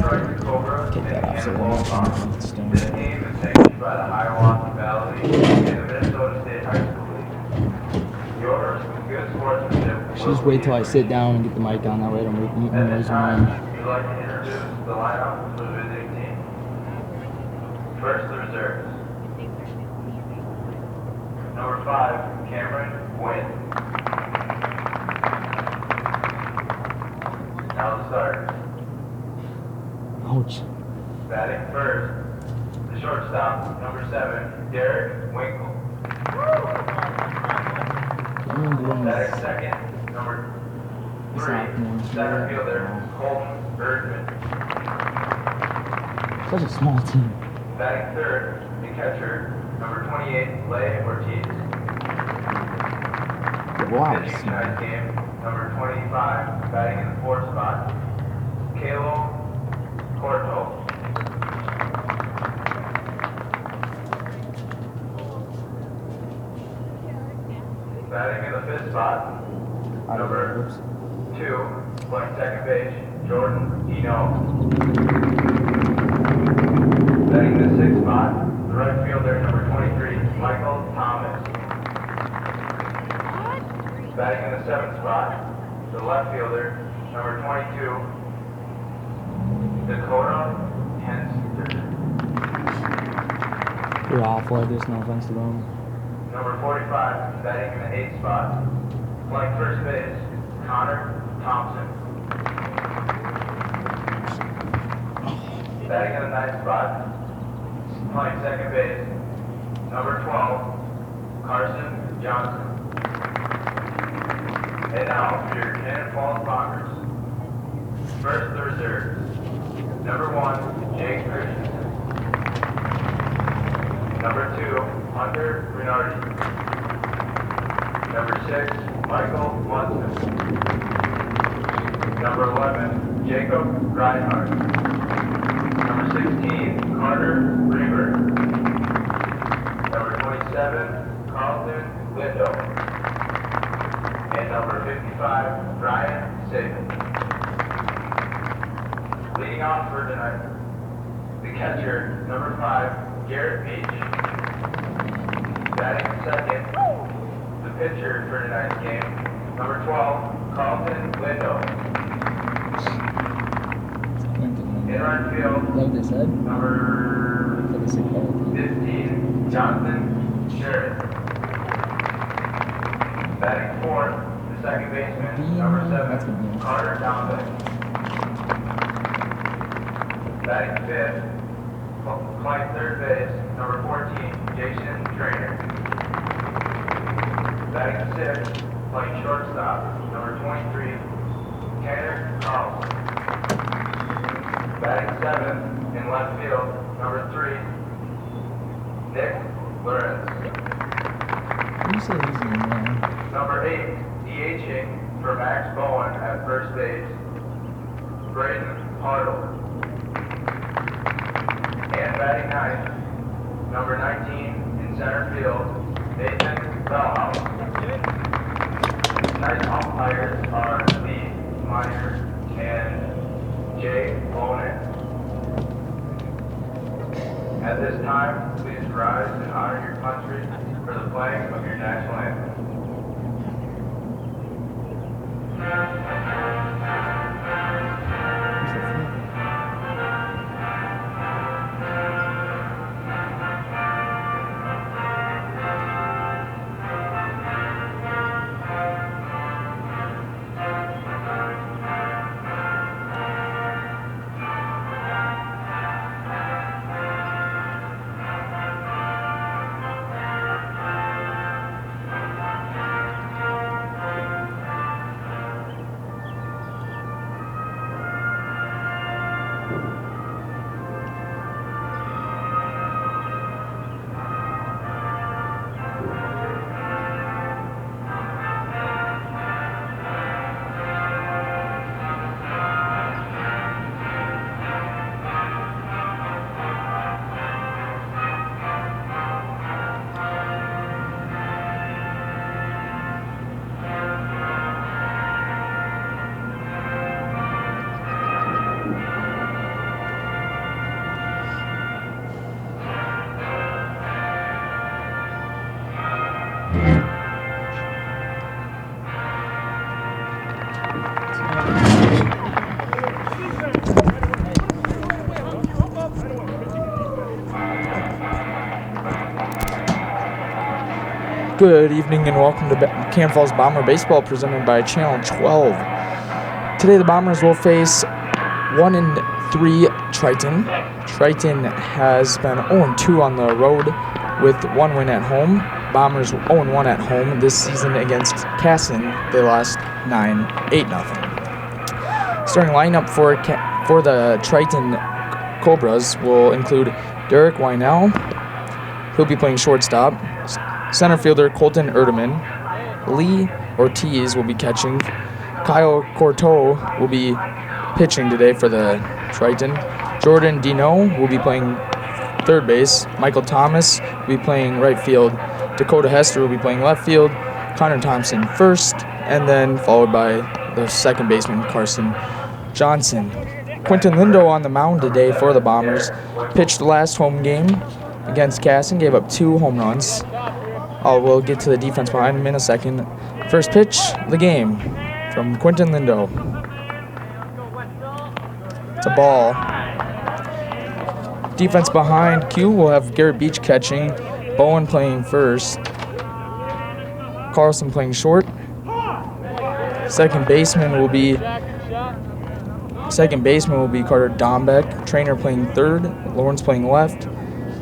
Kick that off so we're not This stone. game is sanctioned by the Hiawassee Valley and the Minnesota State High School League. Yours with good sportsmanship. Just wait till I sit down and get the mic on. That way I don't make At noise this in my time, end. we'd like to introduce the lineup for the visiting team. First, the reserves. Number 5, Cameron Wynn. Now the starters. Ouch. Batting first, the shortstop, number 7, Derek Winkle. Batting second, number 3, center fielder, Colton Bergman. Such a small team. Batting third, the catcher, number 28, Lay Ortiz. Wow. Pitching tonight's game, number 25, batting in the 4th spot, Kalo Corto. Batting in the 5th spot, number 2, playing second base, Jordan Eno. Batting in the 6th spot, the right fielder, number 23, Michael Thomas. Batting in the 7th spot, the left fielder, number 22, Dakota Henster. You're awful at this, no offense to them. Number 45, batting in the 8th spot, playing first base, Connor Thompson. Batting in the 9th spot, playing second base, number 12, Carson Johnson. And now for your Cannon Falls Bombers. First, the reserves. Number 1, Jake Christensen. Number 2, Hunter Renardi. Number 6, Michael Munson. Number 11, Jacob Reinhardt. Number 16, Carter Reber. Number 27, Carlton Lindo. And number 55, Ryan Saban. Leading off for tonight, the catcher, number 5, Garrett Beach. Batting second, the pitcher for tonight's game, number 12, Carlton Lindo. In right field, What they said? number 15, Jonathan Sheridan. Batting fourth, the second baseman, number 7, Carter Dombeck. Batting fifth, playing third base, number 14, Jason Trainer. Batting sixth, playing shortstop, number 23, Tanner Carlson. Batting seventh, in left field, number 3, Nick Lorenz. You said his name wrong. Number 8, DHing for Max Bowen at first base, Braden Hartle. And batting ninth, number 19 in center field, Nathan Bellhouse. Tonight's umpires are Lee Meyer and Jay Bonin. At this time, please rise and honor your country for the playing of your national anthem. Good evening and welcome to Cannon Falls Bomber Baseball presented by Channel 12. Today the Bombers will face 1-3 Triton. Triton has been 0-2 on the road with 1 win at home. Bombers 0-1 at home this season against Casson. They lost 8-0. Starting lineup for the Triton Cobras will include Derek Wynell. He'll be playing shortstop. Center fielder Colton Erdeman. Lee Ortiz will be catching. Kyle Courteau will be pitching today for the Triton. Jordan Dino will be playing third base. Michael Thomas will be playing right field. Dakota Hester will be playing left field. Connor Thompson first, and then followed by the second baseman Carson Johnson. Quentin Lindo on the mound today for the Bombers. Pitched the last home game against Casson, gave up 2 home runs. We'll get to the defense behind him in a second. First pitch of the game from Quentin Lindo. It's a ball. Defense behind Q will have Garrett Beach catching. Bowen playing first. Carlson playing short. Second baseman will be Carter Dombeck. Trainer playing third. Lawrence playing left.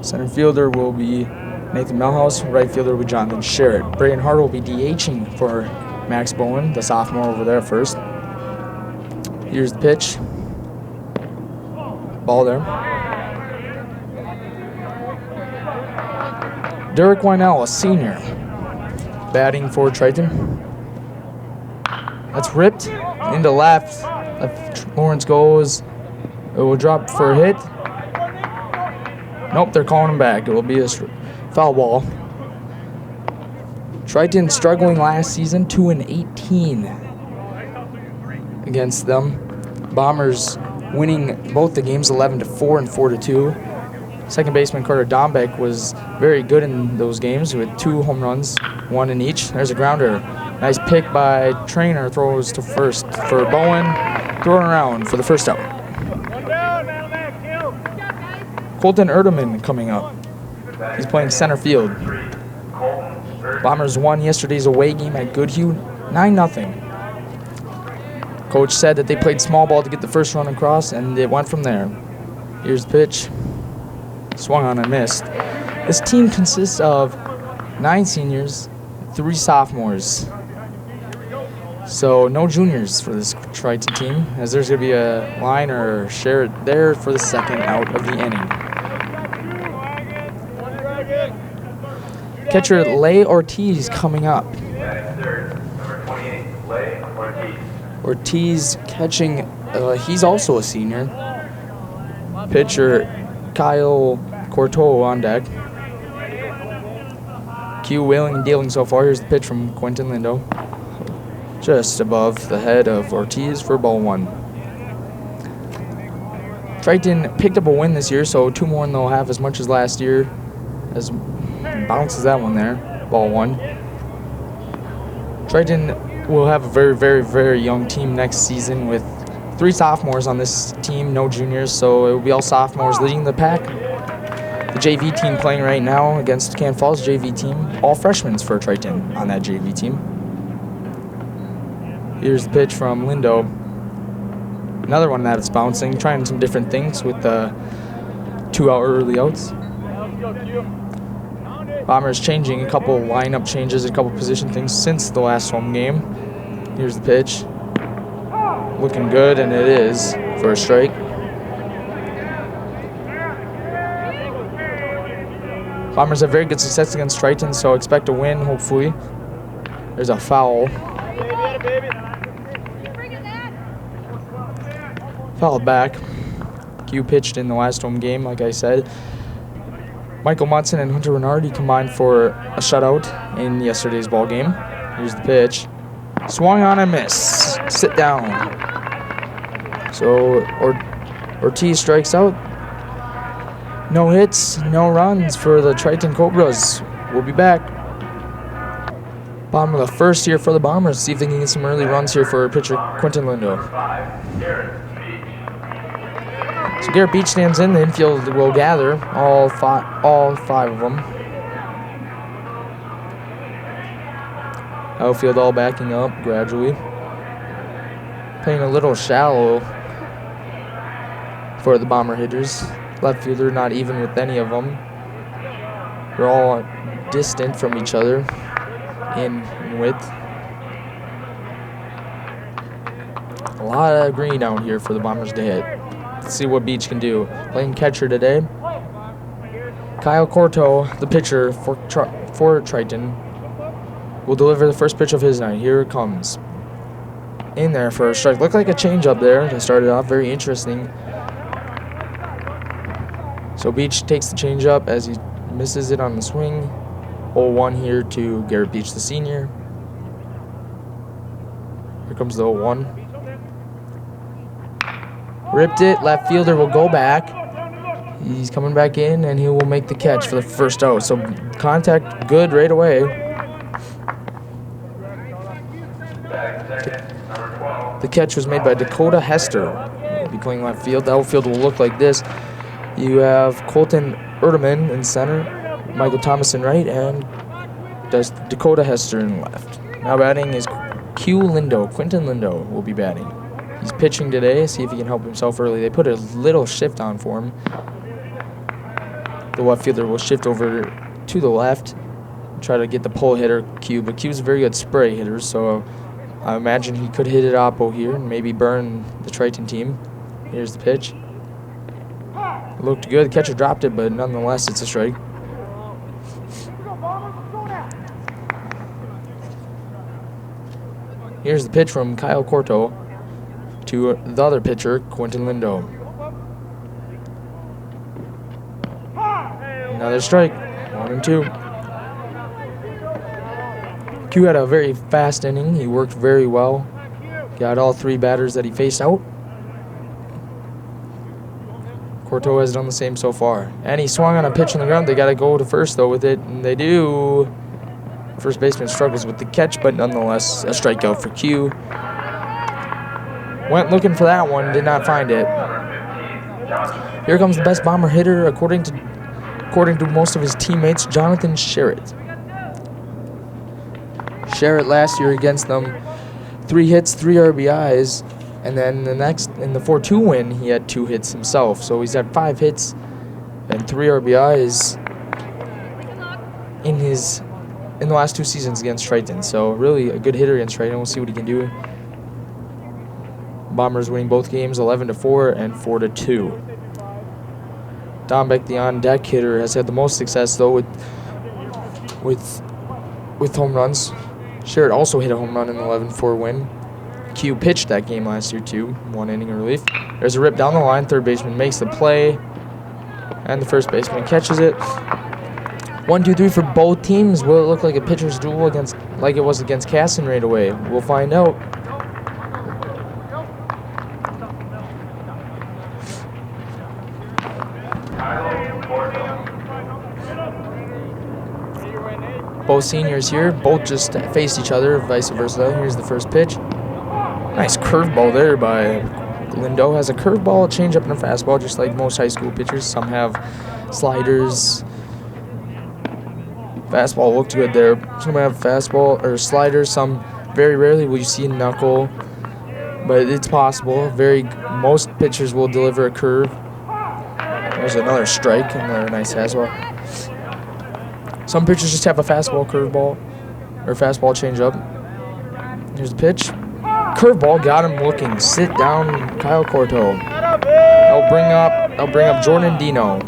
Center fielder will be Nathan Melhouse. Right fielder will be Jonathan Sherritt. Braden Hart will be DHing for Max Bowen, the sophomore over there first. Here's the pitch. Ball there. Derek Wynell, a senior, batting for Triton. That's ripped into left. Lawrence goes. It will drop for a hit. Nope, they're calling him back. It will be a foul ball. Triton struggling last season, 2-18 against them. Bombers winning both the games 11-4 and 4-2. Second baseman Carter Dombeck was very good in those games with 2 home runs, 1 in each. There's a grounder. Nice pick by Trainer, throws to first for Bowen. Throwing around for the first out. Colton Erdeman coming up. He's playing center field. Bombers won yesterday's away game at Goodhue, 9-0. Coach said that they played small ball to get the first run across, and it went from there. Here's the pitch. Swung on and missed. This team consists of 9 seniors, 3 sophomores. So no juniors for this Triton team, as there's going to be a line or share there for the second out of the inning. Catcher Lay Ortiz coming up. Ortiz catching, he's also a senior. Pitcher Kyle Courteau on deck. Q wheeling and dealing so far. Here's the pitch from Quentin Lindo. Just above the head of Ortiz for ball 1. Triton picked up a win this year, so 2 more and they'll have as much as last year. As bounces that one there, ball 1. Triton will have a very, very, very young team next season with 3 sophomores on this team, no juniors, so it will be all sophomores leading the pack. The JV team playing right now against Cannon Falls JV team, all freshmen for Triton on that JV team. Here's the pitch from Lindo. Another one that's bouncing, trying some different things with the 2 out early outs. Bombers changing a couple lineup changes, a couple position things since the last home game. Here's the pitch. Looking good, and it is for a strike. Bombers have very good success against Triton, so expect a win, hopefully. There's a foul. Fouled back. Q pitched in the last home game, like I said. Michael Munson and Hunter Renardi combined for a shutout in yesterday's ball game. Here's the pitch. Swung on and miss. Sit down. So Ortiz strikes out. No hits, no runs for the Triton Cobras. We'll be back. Bottom of the first here for the Bombers. See if they can get some early runs here for pitcher Quentin Lindo. So Garrett Beach stands in. The infield will gather all five of them. Outfield all backing up gradually. Playing a little shallow for the Bomber hitters. Left fielder not even with any of them. They're all distant from each other in width. A lot of green out here for the Bombers to hit. Let's see what Beach can do. Playing catcher today. Kyle Corto, the pitcher for Triton, will deliver the first pitch of his night. Here it comes. In there for a strike. Looked like a changeup there to start it off. Very interesting. So Beach takes the changeup as he misses it on the swing. 0-1 here to Garrett Beach, the senior. Here comes the 0-1. Ripped it. Left fielder will go back. He's coming back in, and he will make the catch for the first out. So contact good right away. The catch was made by Dakota Hester. He'll be playing left field. The outfield will look like this. You have Colton Erdeman in center, Michael Thomas in right, and Dakota Hester in left. Now batting is Quinton Lindo will be batting. He's pitching today. See if he can help himself early. They put a little shift on for him. The left fielder will shift over to the left, try to get the pull hitter Q, but Q's a very good spray hitter, so I imagine he could hit it oppo here and maybe burn the Triton team. Here's the pitch. Looked good. The catcher dropped it, but nonetheless, it's a strike. Here's the pitch from Kyle Corto to the other pitcher, Quinton Lindo. Another strike. 1-2. Q had a very fast inning. He worked very well. Got all three batters that he faced out. Corto has done the same so far. And he swung on a pitch on the ground. They got to go to first, though, with it. And they do. First baseman struggles with the catch, but nonetheless, a strikeout for Q. Went looking for that one. Did not find it. Here comes the best Bomber hitter, according to most of his teammates, Jonathan Sherritt. Sherritt last year against them, 3 hits, 3 RBIs. And then in the 4-2 win, he had 2 hits himself. So he's had 5 hits and 3 RBIs in the last 2 seasons against Triton. So really a good hitter against Triton. We'll see what he can do. Bombers winning both games 11-4 and 4-2. Dombeck, the on-deck hitter, has had the most success though with home runs. Sherritt also hit a home run in the 11-4 win. Q pitched that game last year too, 1 inning of relief. There's a rip down the line. Third baseman makes the play, and the first baseman catches it. 1-2-3 for both teams. Will it look like a pitcher's duel like it was against Casson right away? We'll find out. Both seniors here, both just faced each other, vice versa. Here's the first pitch. Nice curveball there by Lindo. Has a curveball, a changeup, and a fastball, just like most high school pitchers. Some have sliders. Fastball looked good there. Some have fastball or sliders. Some very rarely will you see a knuckle, but it's possible. Most pitchers will deliver a curve. There's another strike, another nice fastball. Some pitchers just have a fastball, curveball, or fastball changeup. Here's the pitch. Curveball got him looking. Sit down, Kyle Corto. I'll bring up Jordan Dino.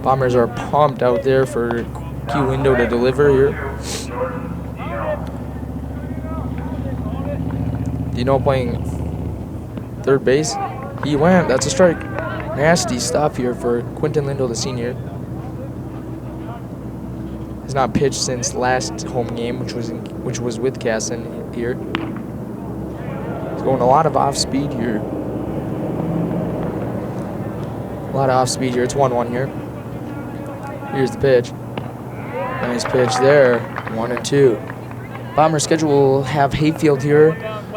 Bombers are pumped out there for Q Lindo to deliver here. Dino playing third base. He went. That's a strike. Nasty stop here for Quinton Lindo, the senior. Has not pitched since last home game, which was with Casson here. He's going a lot of off speed here. It's 1-1 here. Here's the pitch. Nice pitch there. 1-2. Bomber schedule will have Hayfield here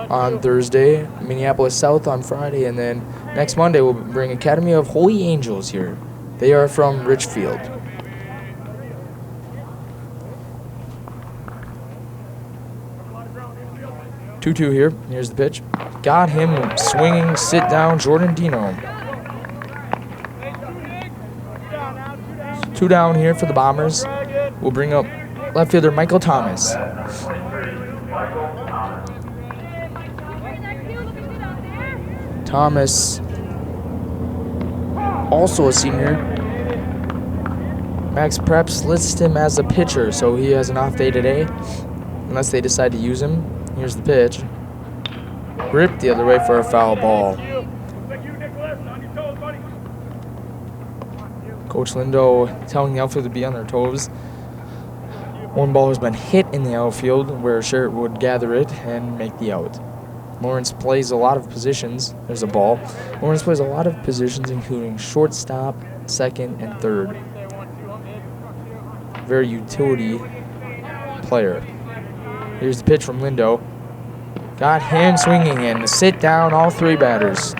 on Thursday, Minneapolis South on Friday, and then next Monday we'll bring Academy of Holy Angels here. They are from Richfield. 2-2 here. Here's the pitch. Got him swinging. Sit down, Jordan Dino. 2 down here for the Bombers. We'll bring up left fielder Michael Thomas. Thomas, also a senior. Max Preps lists him as a pitcher, so he has an off day today, unless they decide to use him. Here's the pitch. Ripped the other way for a foul ball. Coach Lindo telling the outfield to be on their toes. One ball has been hit in the outfield where Sherritt would gather it and make the out. Lawrence plays a lot of positions. There's a ball. Lawrence plays a lot of positions, including shortstop, second, and third. Very utility player. Here's the pitch from Lindo. Got him swinging and sit down all 3 batters.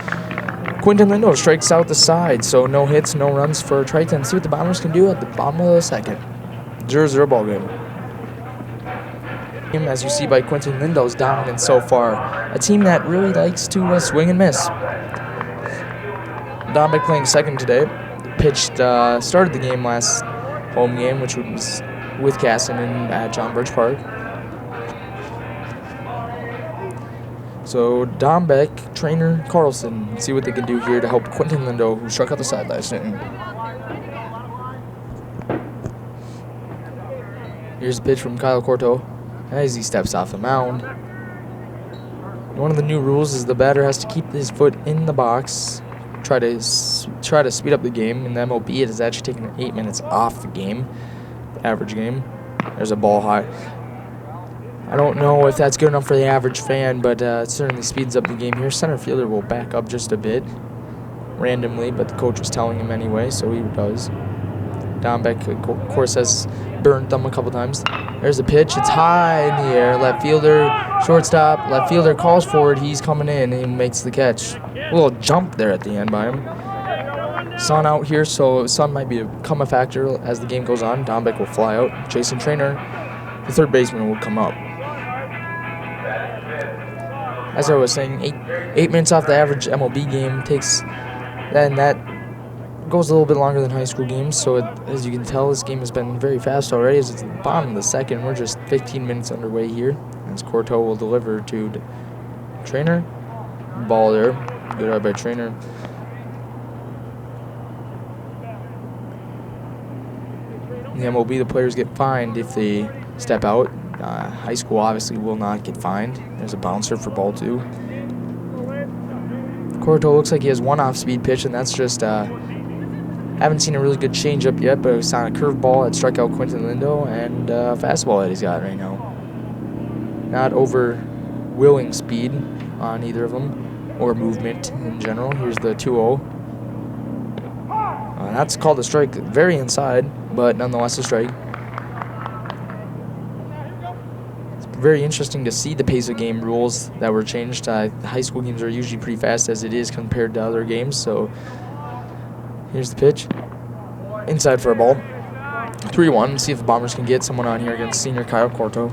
Quinton Lindo strikes out the side, so no hits, no runs for Triton. See what the Bombers can do at the bottom of the second. 0-0 ball game. As you see by Quinton Lindo's dominance so far. A team that really likes to swing and miss. Dombeck playing second today. Pitched, started the game last home game, which was with Casson at John Birch Park. So Dombeck, trainer Carlson, see what they can do here to help Quinton Lindo, who struck out the side last inning. Here's a pitch from Kyle Corto as he steps off the mound. One of the new rules is the batter has to keep his foot in the box, try to speed up the game. In the MLB, it has actually taken 8 minutes off the game, the average game. There's a ball high. I don't know if that's good enough for the average fan, but it certainly speeds up the game here. Center fielder will back up just a bit randomly, but the coach was telling him anyway, so he does. Dombeck, of course, has burnt them a couple times. There's a pitch. It's high in the air. Left fielder, shortstop. Left fielder calls for it. He's coming in and makes the catch. A little jump there at the end by him. Sun out here, so sun might become a factor as the game goes on. Dombeck will fly out. Jason Trainer, the third baseman, will come up. As I was saying, eight minutes off the average MLB game takes, and that goes a little bit longer than high school games. So as you can tell, this game has been very fast already. As it's the bottom of the second, we're just 15 minutes underway here. As Corto will deliver to Trainer. Ball there, good out by Trainer. In the MLB, the players get fined if they step out. High school obviously will not get fined. There's a bouncer for ball 2. Corto looks like he has one off-speed pitch, and that's just haven't seen a really good changeup yet, but it's on a curveball that struck out Quinton Lindo, and fastball that he's got right now. Not over-willing speed on either of them, or movement in general. Here's the 2-0. That's called a strike, very inside, but nonetheless a strike. Very interesting to see the pace of game rules that were changed. High school games are usually pretty fast as it is compared to other games. So here's the pitch. Inside for a ball. 3-1. See if the Bombers can get someone on here against senior Kyle Corto.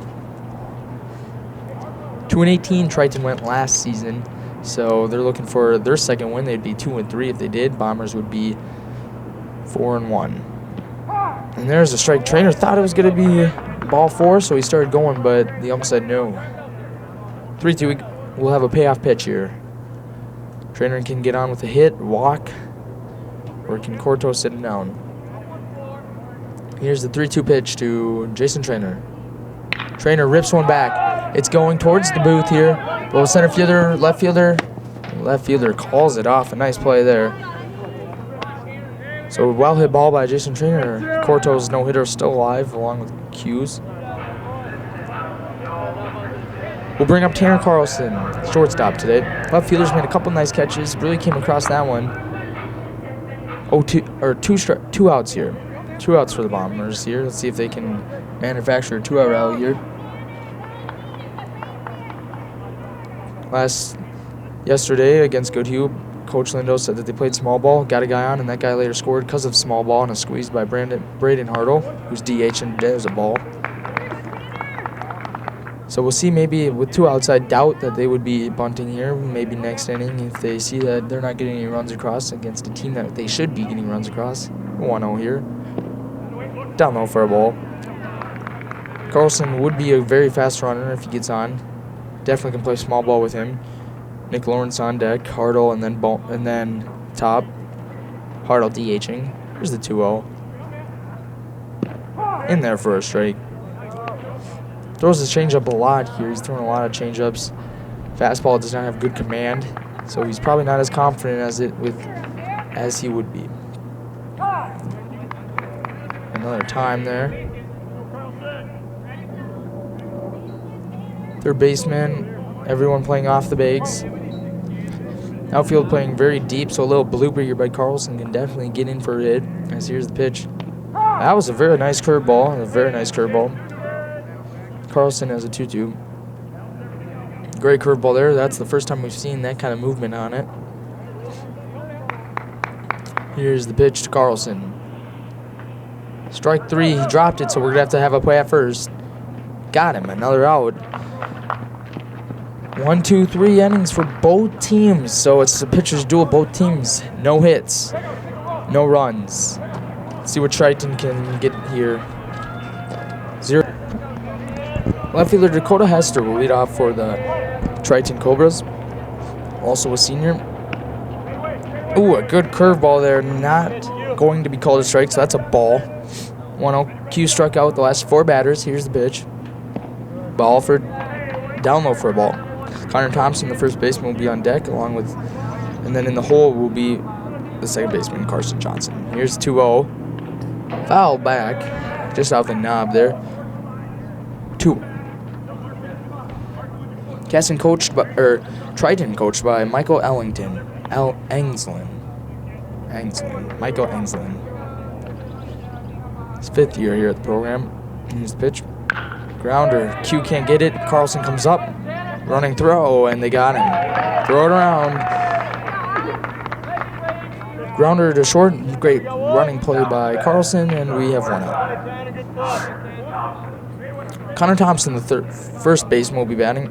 2-18 Triton went last season. So they're looking for their second win. They'd be 2-3 if they did. Bombers would be 4-1. And there's a strike. Trainer thought it was going to be ball 4, so he started going, but the ump said no. 3-2, we'll have a payoff pitch here. Trainer can get on with a hit, walk, or can Corto sit him down. Here's the 3-2 pitch to Jason Trainer. Trainer rips one back. It's going towards the booth here. Well, center fielder, left fielder calls it off. A nice play there. So well hit ball by Jason Trainer. Corto's no-hitter still alive along with Hughes. We'll bring up Tanner Carlson, shortstop today. Left fielder's made a couple nice catches. Really came across that one. Two outs here. 2 outs for the Bombers here. Let's see if they can manufacture a 2-out rally here. Yesterday against Goodhue, Coach Lindo said that they played small ball, got a guy on, and that guy later scored because of small ball and a squeeze by Braden Hartle, who's DH and there's a ball. So we'll see, maybe with 2 outs. I doubt that they would be bunting here. Maybe next inning if they see that they're not getting any runs across against a team that they should be getting runs across. 1-0 here. Down low for a ball. Carlson would be a very fast runner if he gets on. Definitely can play small ball with him. Nick Lawrence on deck. Hartle and then top. Hartle DHing. Here's the 2-0. In there for a strike. Throws his changeup a lot here. He's throwing a lot of changeups. Fastball does not have good command, so he's probably not as confident as he would be. Another time there. Third baseman, everyone playing off the bags. Outfield playing very deep, so a little blooper here by Carlson can definitely get in for a hit. As here's the pitch. That was a very nice curveball. Carlson has a 2-2. Great curveball there. That's the first time we've seen that kind of movement on it. Here's the pitch to Carlson. Strike 3. He dropped it, so we're going to have a play at first. Got him. Another out. 1, 2, 3 innings for both teams. So it's a pitcher's duel. Both teams. No hits. No runs. Let's see what Triton can get here. 0. Left fielder Dakota Hester will lead off for the Triton Cobras. Also a senior. Ooh, a good curveball there. Not going to be called a strike, so that's a ball. 1-0. Q struck out the last 4 batters. Here's the pitch. Ball for down low for a ball. Connor Thompson, the first baseman, will be on deck, along with, and then in the hole will be the second baseman, Carson Johnson. Here's 2-0. Foul back, just off the knob there. 2. Triton coached by Michael Ellington. Michael Engslin. His 5th year here at the program. Here's the pitch. Grounder. Q can't get it. Carlson comes up. Running throw, and they got him. Throw it around. Grounder to short. Great running play by Carlson, and we have 1 out. Connor Thompson, the first baseman, will be batting.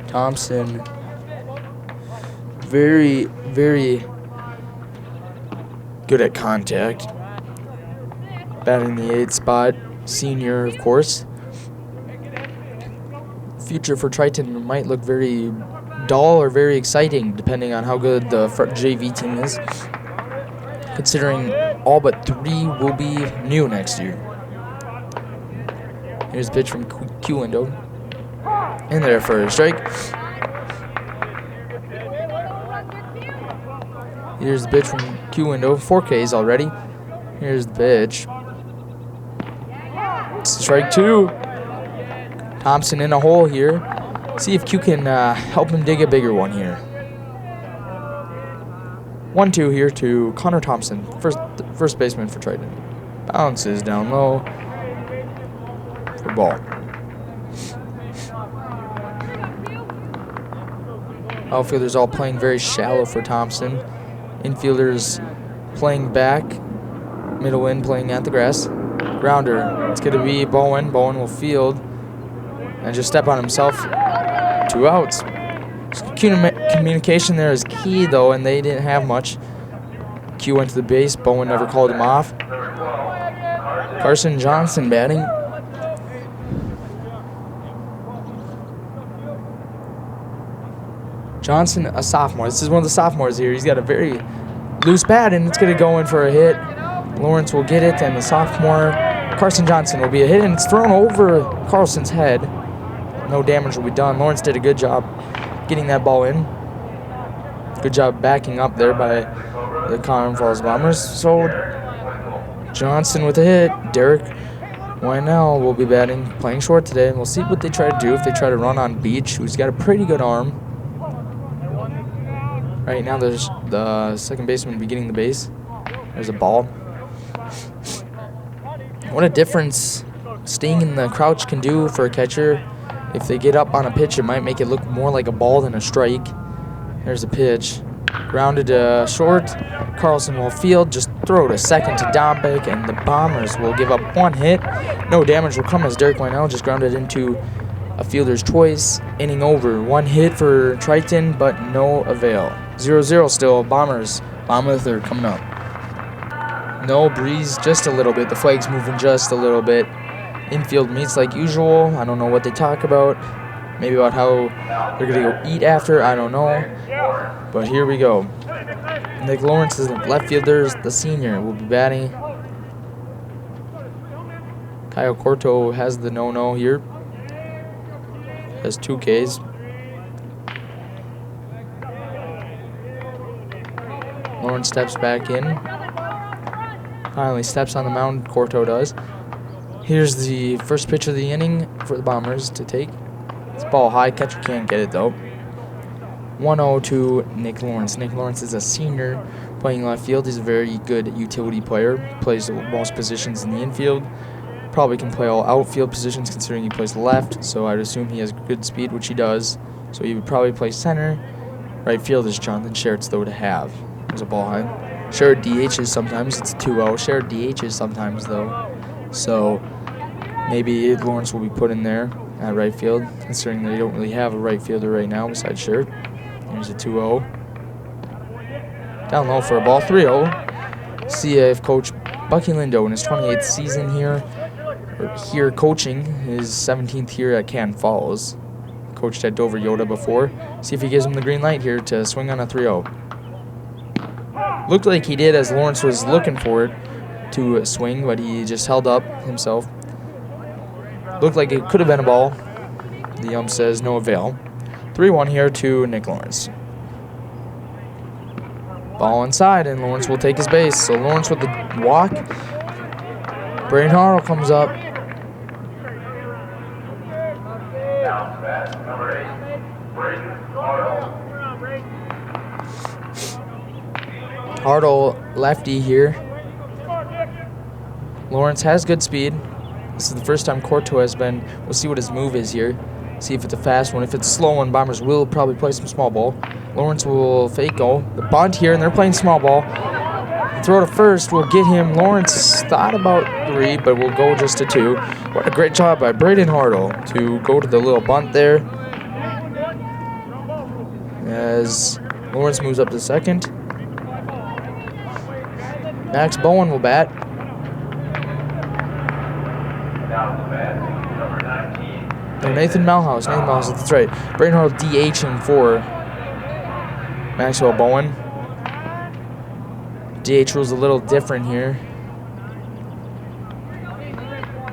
Thompson, very, very good at contact. Batting the 8th spot. Senior, of course. Future for Triton might look very dull or very exciting, depending on how good the JV team is. Considering all but 3 will be new next year. Here's a pitch from Q window. In there for a strike. Here's the pitch from Q window. 4 Ks already. Here's the pitch. Strike 2. Thompson in a hole here. See if Q can help him dig a bigger one here. 1-2 here to Connor Thompson, first baseman for Triton. Bounces down low for ball. Outfielders all playing very shallow for Thompson. Infielders playing back. Middle in playing at the grass. Grounder. It's going to be Bowen. Bowen will field and just step on himself. 2 outs. Communication there is key, though, and they didn't have much. Q went to the base. Bowen never called him off. Carson Johnson batting. Johnson, a sophomore. This is one of the sophomores here. He's got a very loose bat, and it's going to go in for a hit. Lawrence will get it, and the sophomore, Carson Johnson, will be a hit, and it's thrown over Carlson's head. No damage will be done. Lawrence did a good job getting that ball in. Good job backing up there by the Conner Falls Bombers. So Johnson with a hit. Derek Wynell will be batting, playing short today, and we'll see what they try to do. If they try to run on Beach, who's got a pretty good arm. Right now, there's the second baseman beginning the base. There's a ball. What a difference staying in the crouch can do for a catcher. If they get up on a pitch, it might make it look more like a ball than a strike. There's a pitch. Grounded short. Carlson will field. Just throw to second to Dombeck, and the Bombers will give up one hit. No damage will come as Derek Wynell just grounded into a fielder's choice. Inning over. One hit for Triton, but no avail. 0-0 still. Bombers. Bottom of the third coming up. No breeze, just a little bit. The flag's moving just a little bit. Infield meets like usual. I don't know what they talk about. Maybe about how they're going to go eat after. I don't know. But here we go. Nick Lawrence is the left fielder. The senior will be batting. Kyle Corto has the no-no here. Has 2 Ks. Lawrence steps back in. Finally steps on the mound, Corto does. Here's the first pitch of the inning for the Bombers to take. It's ball high, catcher can't get it though. 1-0 to Nick Lawrence. Nick Lawrence is a senior playing left field. He's a very good utility player. Plays most positions in the infield. Probably can play all outfield positions considering he plays left, so I'd assume he has good speed, which he does. So he would probably play center. Right field is Jonathan Schertz though to have. There's a ball high. Shared DHs sometimes. It's 2-0. Shared DHs sometimes, though. So maybe Lawrence will be put in there at right field, considering they don't really have a right fielder right now besides Shared. Here's a 2-0. Down low for a ball. 3-0. See if Coach Bucky Lindo in his 28th season here coaching, his 17th year at Canton Falls. Coached at Dover Yoda before. See if he gives him the green light here to swing on a 3-0. Looked like he did as Lawrence was looking for it to swing, but he just held up himself. Looked like it could have been a ball. The ump says no avail. 3-1 here to Nick Lawrence. Ball inside, and Lawrence will take his base. So Lawrence with the walk. Braden Harrell comes up. Now bat number 8, Braden Harrell. Hartle lefty here. Lawrence has good speed. This is the first time Corto has been. We'll see what his move is here. See if it's a fast one. If it's a slow one, Bombers will probably play some small ball. Lawrence will fake go. The bunt here, and they're playing small ball. The throw to first will get him. Lawrence thought about 3, but will go just to 2. What a great job by Braden Hartle to go to the little bunt there. As Lawrence moves up to second. Max Bowen will bat. No, Nathan Melhouse. Nathan Melhouse, that's right. Braden Hartle DHing for Maxwell Bowen. DH rules a little different here.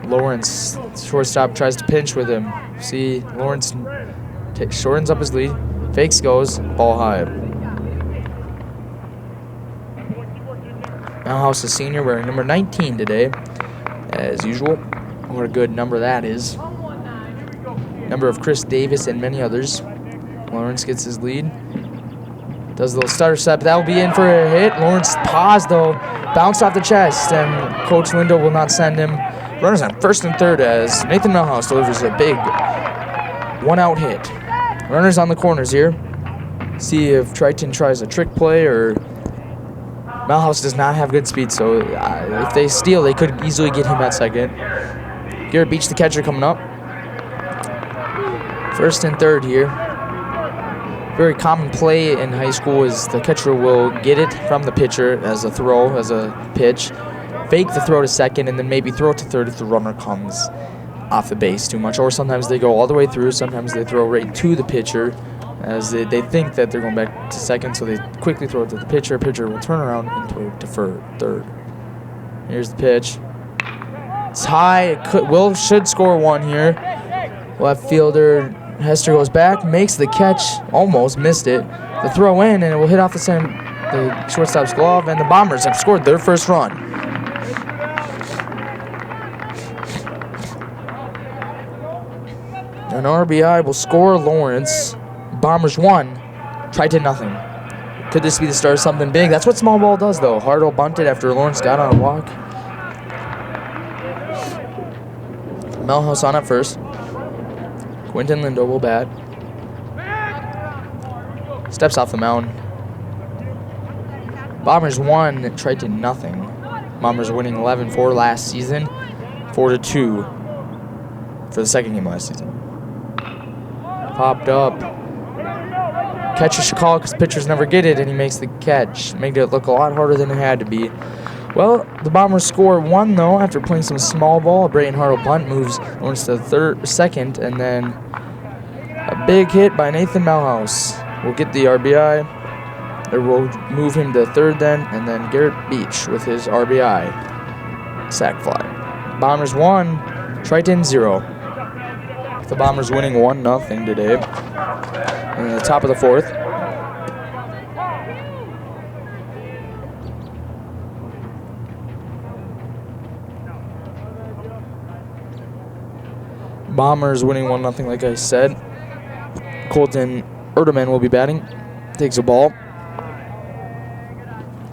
Lawrence, shortstop, tries to pinch with him. See, Lawrence shortens up his lead. Fakes goes, ball high. Melhouse, a senior, wearing number 19 today, as usual. What a good number that is. Number of Chris Davis and many others. Lawrence gets his lead. Does a little stutter step. That will be in for a hit. Lawrence paused, though. Bounced off the chest, and Coach Lindo will not send him. Runners on first and third as Nathan Melhouse delivers a big one-out hit. Runners on the corners here. See if Triton tries a trick play or... Melhouse does not have good speed, so if they steal, they could easily get him at second. Garrett Beach, the catcher, coming up. First and third here. Very common play in high school is the catcher will get it from the pitcher as a throw, as a pitch, fake the throw to second, and then maybe throw it to third if the runner comes off the base too much. Or sometimes they go all the way through. Sometimes they throw right to the pitcher as they think that they're going back to second, so they quickly throw it to the pitcher. Pitcher will turn around and throw it to third. Here's the pitch. It's high. It should score 1 here. Left fielder Hester goes back, makes the catch, almost missed it. The throw in, and it will hit off the shortstop's glove, and the Bombers have scored their first run. An RBI will score Lawrence. Bombers 1, Triton nothing. Could this be the start of something big? That's what small ball does, though. Hartle bunted after Lawrence got on a walk. Melhouse on at first. Quinton Lindo will bat. Steps off the mound. Bombers won, Triton nothing. Bombers winning 11-4 last season, 4-2 for the second game last season. Popped up. Catcher should call because pitchers never get it, and he makes the catch. Made it look a lot harder than it had to be. Well, the Bombers score 1 though after playing some small ball. A Brayton Hartle bunt moves Lawrence to second, and then a big hit by Nathan Malhouse will get the RBI. Or will move him to third then, and then Garrett Beach with his RBI. Sac fly. Bombers 1, Triton 0. The Bombers winning 1-0 today. And in the top of the 4th. Bombers winning 1-0 like I said. Colton Erdeman will be batting. Takes a ball.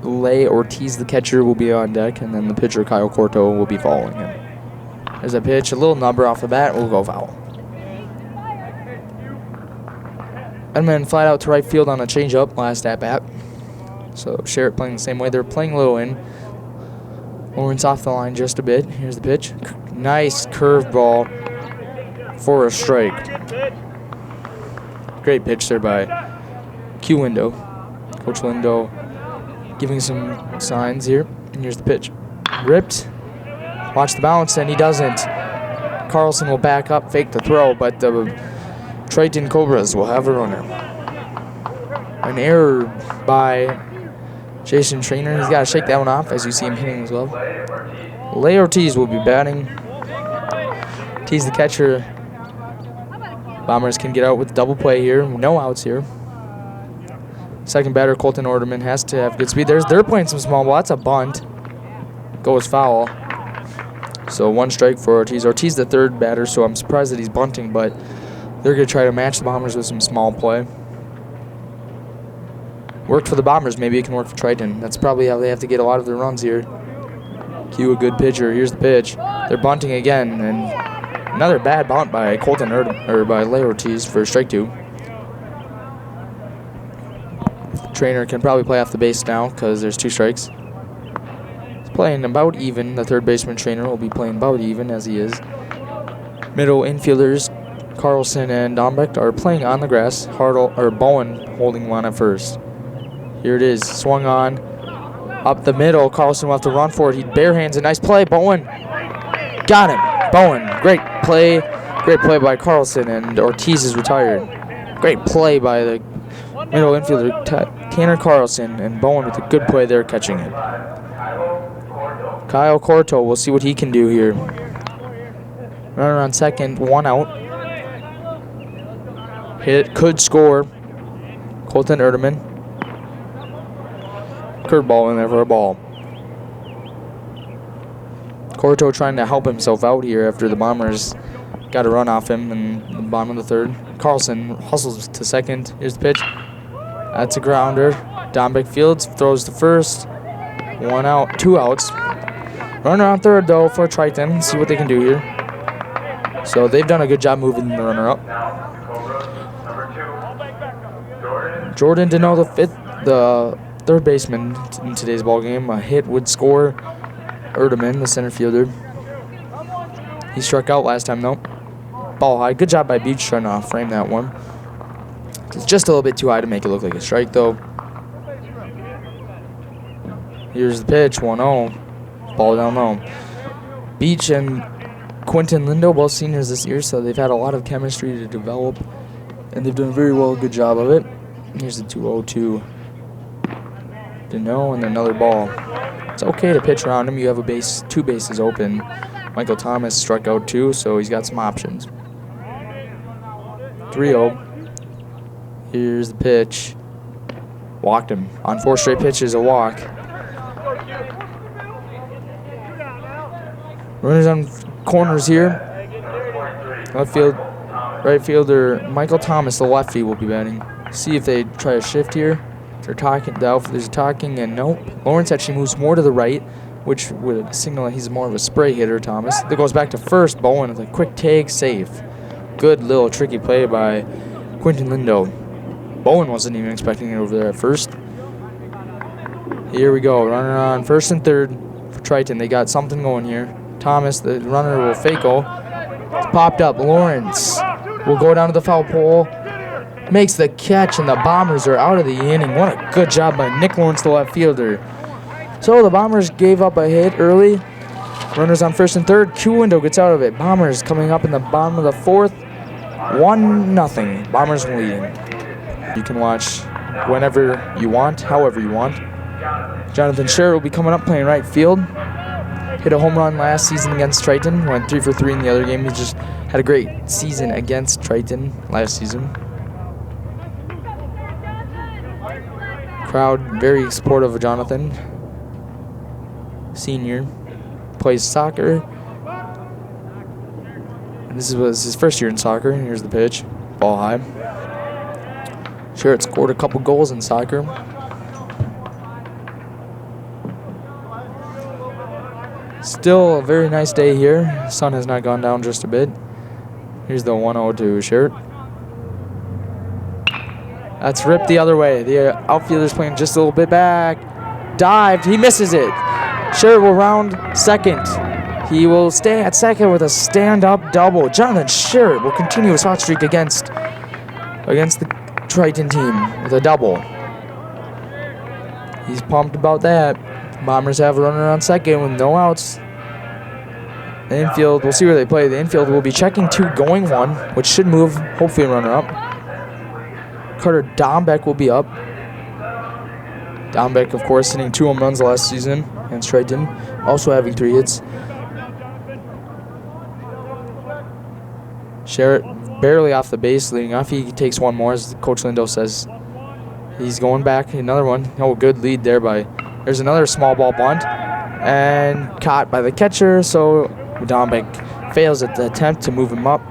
Lay Ortiz, the catcher, will be on deck, and then the pitcher, Kyle Corto, will be following him. There's a pitch, a little number off the bat, will go foul. Edmund flat out to right field on a changeup last at bat. So Sherritt playing the same way. They're playing low in. Lawrence off the line just a bit. Here's the pitch. Nice curveball for a strike. Great pitch there by Q Lindo. Coach Lindo giving some signs here. And here's the pitch. Ripped. Watch the bounce, and he doesn't. Carlson will back up, fake the throw, but the Triton Cobras will have a runner. An error by Jason Trainer. He's got to shake that one off as you see him hitting his glove. Lay Ortiz will be batting. Ortiz the catcher. Bombers can get out with double play here. No outs here. Second batter, Colton Orderman, has to have good speed. They're playing some small ball. That's a bunt. Goes foul. So 1 strike for Ortiz. Ortiz the third batter, so I'm surprised that he's bunting, but they're going to try to match the Bombers with some small play. Worked for the Bombers. Maybe it can work for Triton. That's probably how they have to get a lot of their runs here. Cue a good pitcher. Here's the pitch. They're bunting again, and another bad bunt by Colton by Lay Ortiz for strike 2. Trainer can probably play off the base now because there's 2 strikes. He's playing about even. The third baseman Trainer will be playing about even as he is. Middle infielders Carlson and Dombeck are playing on the grass. Bowen holding one at first. Here it is, swung on, up the middle. Carlson will have to run for it. He barehands a nice play. Bowen got him. Bowen, great play by Carlson, and Ortiz is retired. Great play by the middle infielder Tanner Carlson, and Bowen with a good play there catching it. Kyle Corto, we'll see what he can do here. Runner on second, 1 out. Hit, could score. Colton Erdeman. Curveball in there for a ball. Corto trying to help himself out here after the Bombers got a run off him in the bottom of the 3rd. Carlson hustles to second. Here's the pitch. That's a grounder. Dombeck Fields throws to first. 1 out, 2 outs. Runner on 3rd though for Triton. See what they can do here. So they've done a good job moving the runner up. Jordan Deneau, the third baseman in today's ball game. A hit would score Erdeman, the center fielder. He struck out last time though. Ball high. Good job by Beach trying to frame that one. It's just a little bit too high to make it look like a strike though. Here's the pitch, 1-0. Ball down low. Beach and Quentin Lindo, both seniors this year, so they've had a lot of chemistry to develop, and they've done a very good job of it. Here's the 2-0-2. Deneau and another ball. It's okay to pitch around him. You have 2 bases open. Michael Thomas struck out 2, so he's got some options. 3-0. Here's the pitch. Walked him. On 4 straight pitches, a walk. Runners on corners here. Left field, right fielder Michael Thomas, the lefty, will be batting. See if they try a shift here. They're talking. The outfielders are talking, and nope. Lawrence actually moves more to the right, which would signal that he's more of a spray hitter. Thomas. That goes back to first. Bowen with a quick take, safe. Good little tricky play by Quentin Lindo. Bowen wasn't even expecting it over there at first. Here we go. Runner on first and third for Triton. They got something going here. Thomas, the runner, will fake-o. It's popped up. Lawrence will go down to the foul pole. Makes the catch, and the Bombers are out of the inning. What a good job by Nick Lawrence, the left fielder. So the Bombers gave up a hit early. Runners on first and third. Q-Window gets out of it. Bombers coming up in the bottom of the fourth. 1-0. Bombers leading. You can watch whenever you want, however you want. Jonathan Sherritt will be coming up playing right field. Hit a home run last season against Triton. Went 3 for 3 in the other game. He just had a great season against Triton last season. Crowd very supportive of Jonathan. Senior. Plays soccer. And this was his first year in soccer. Here's the pitch. Ball high. Sherritt scored a couple goals in soccer. Still a very nice day here. Sun has not gone down just a bit. Here's the 1-0 to Sherritt. That's ripped the other way. The outfielder's playing just a little bit back. Dived. He misses it. Sherritt will round second. He will stay at second with a stand-up double. Jonathan Sherritt will continue his hot streak against the Triton team with a double. He's pumped about that. Bombers have a runner on second with no outs. The infield, we'll see where they play. The infield will be checking 2, going 1, which should move, hopefully, a runner up. Carter Dombeck will be up. Dombeck, of course, hitting 2 home runs last season against Triton, also having 3 hits. Sherritt barely off the base, leading off. He takes 1 more, as Coach Lindo says. He's going back, another one. Oh, good lead there by... There's another small ball bunt, and caught by the catcher, so Dombeck fails at the attempt to move him up.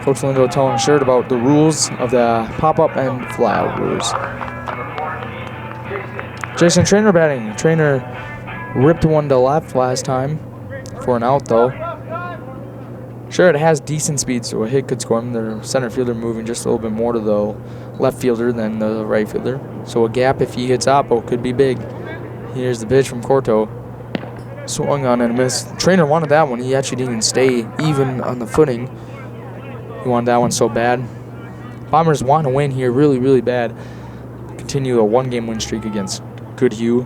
Coach Lindo telling Sherritt about the rules of the pop-up and fly-out rules. Jason Trainer batting. Trainer ripped one to left last time for an out, though. Sherritt has decent speed, so a hit could score him. Their center fielder moving just a little bit more to the left fielder than the right fielder. So a gap, if he hits oppo, could be big. Here's the pitch from Corto. Swung on and missed. Trainer wanted that one. He actually didn't even stay even on the footing. He wanted that one so bad. Bombers want to win here really, really bad. Continue a 1-game win streak against Goodhue.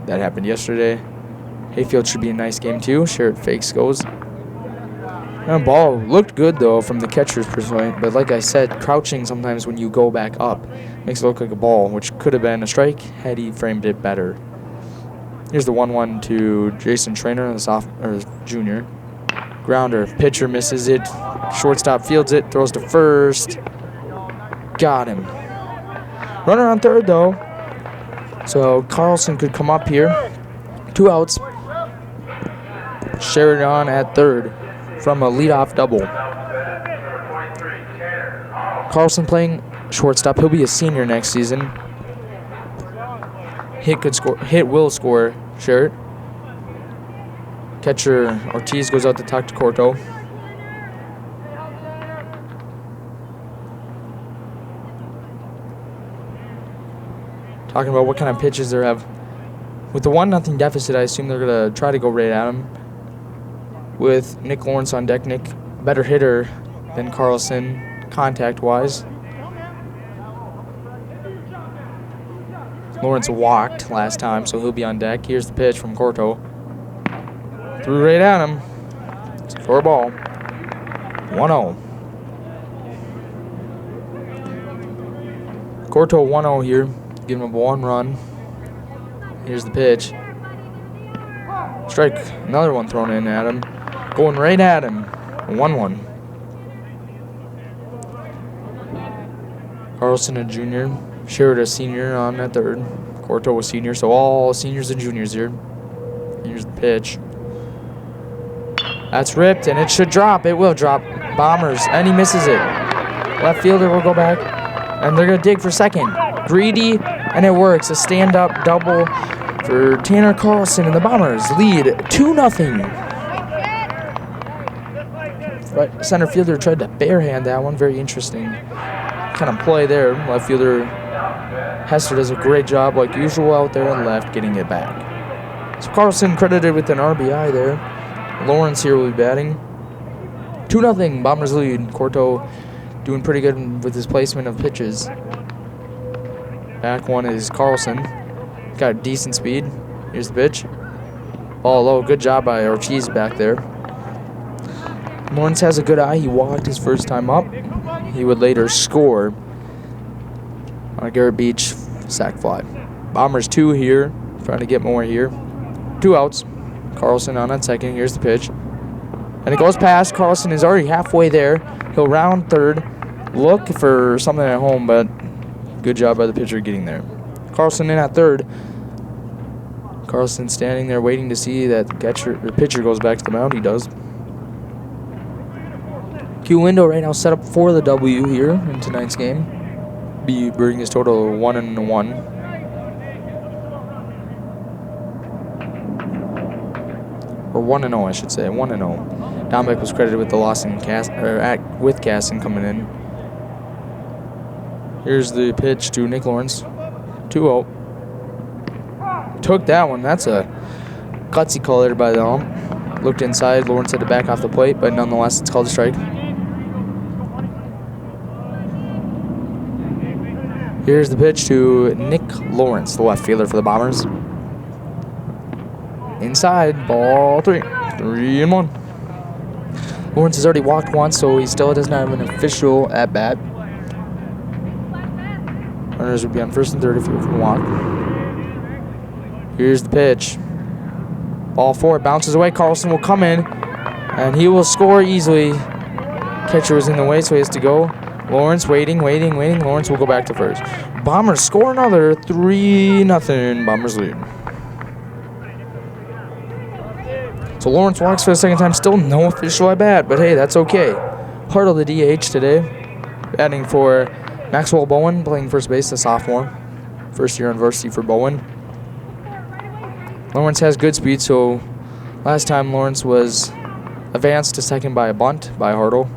That happened yesterday. Hayfield should be a nice game too. Sherritt fakes goes. And ball looked good though from the catcher's perspective, but like I said, crouching sometimes when you go back up makes it look like a ball, which could have been a strike had he framed it better. Here's the 1-1 to Jason Trainer, the junior. Grounder, pitcher misses it. Shortstop fields it, throws to first. Got him. Runner on third though, so Carlson could come up here. 2 outs. Sherritt on at third from a leadoff double. Carlson playing shortstop. He'll be a senior next season. Hit could score. Hit will score. Sherritt. Catcher Ortiz goes out to talk to Corto. Talking about what kind of pitches they have. With the 1-0 deficit, I assume they're going to try to go right at him. With Nick Lawrence on deck. Nick, better hitter than Carlson, contact-wise. Lawrence walked last time, so he'll be on deck. Here's the pitch from Corto. Threw right at him. For a ball. 1-0. Corto 1-0 here. Giving him 1 run. Here's the pitch. Strike. Another one thrown in at him. Going right at him. 1-1. Carlson a junior. Sherritt a senior on at third. Corto a senior. So all seniors and juniors here. Here's the pitch. That's ripped, and it should drop. It will drop. Bombers, and he misses it. Left fielder will go back, and they're going to dig for second. Greedy, and it works. A stand-up double for Tanner Carlson, and the Bombers lead 2-0. Right, center fielder tried to barehand that one. Very interesting kind of play there. Left fielder Hester does a great job, like usual, out there and left, getting it back. So Carlson credited with an RBI there. Lawrence here will be batting. 2-0, Bombers lead. Corto doing pretty good with his placement of pitches. Back one is Carlson. Got decent speed. Here's the pitch. Ball low. Good job by Ortiz back there. Lawrence has a good eye. He walked his first time up. He would later score on a Garrett Beach sac fly. Bombers 2 here. Trying to get more here. 2 outs. Carlson on at second. Here's the pitch. And it goes past. Carlson is already halfway there. He'll round third. Look for something at home, but good job by the pitcher getting there. Carlson in at third. Carlson standing there waiting to see that the pitcher goes back to the mound. He does. Q window right now set up for the W here in tonight's game. Be bringing his total 1-1. Or 1-0, I should say. 1-0. Dombeck was credited with the loss in with Casson coming in. Here's the pitch to Nick Lawrence. 2-0. Took that one. That's a gutsy call there by the ump. Looked inside. Lawrence had to back off the plate, but nonetheless, it's called a strike. Here's the pitch to Nick Lawrence, the left fielder for the Bombers. Inside, ball 3. 3-1. Lawrence has already walked once, so he still does not have an official at-bat. Runners would be on first and third if he were to walk. Here's the pitch. Ball 4 bounces away. Carlson will come in, and he will score easily. Catcher was in the way, so he has to go. Lawrence waiting. Lawrence will go back to first. Bombers score another 3-0. Bombers lead. So Lawrence walks for the second time. Still no official at bat, but hey, that's okay. Part of the DH today. Batting for Maxwell Bowen, playing first base, the sophomore. First year on varsity for Bowen. Lawrence has good speed, so last time Lawrence was advanced to second by a bunt by Hartle.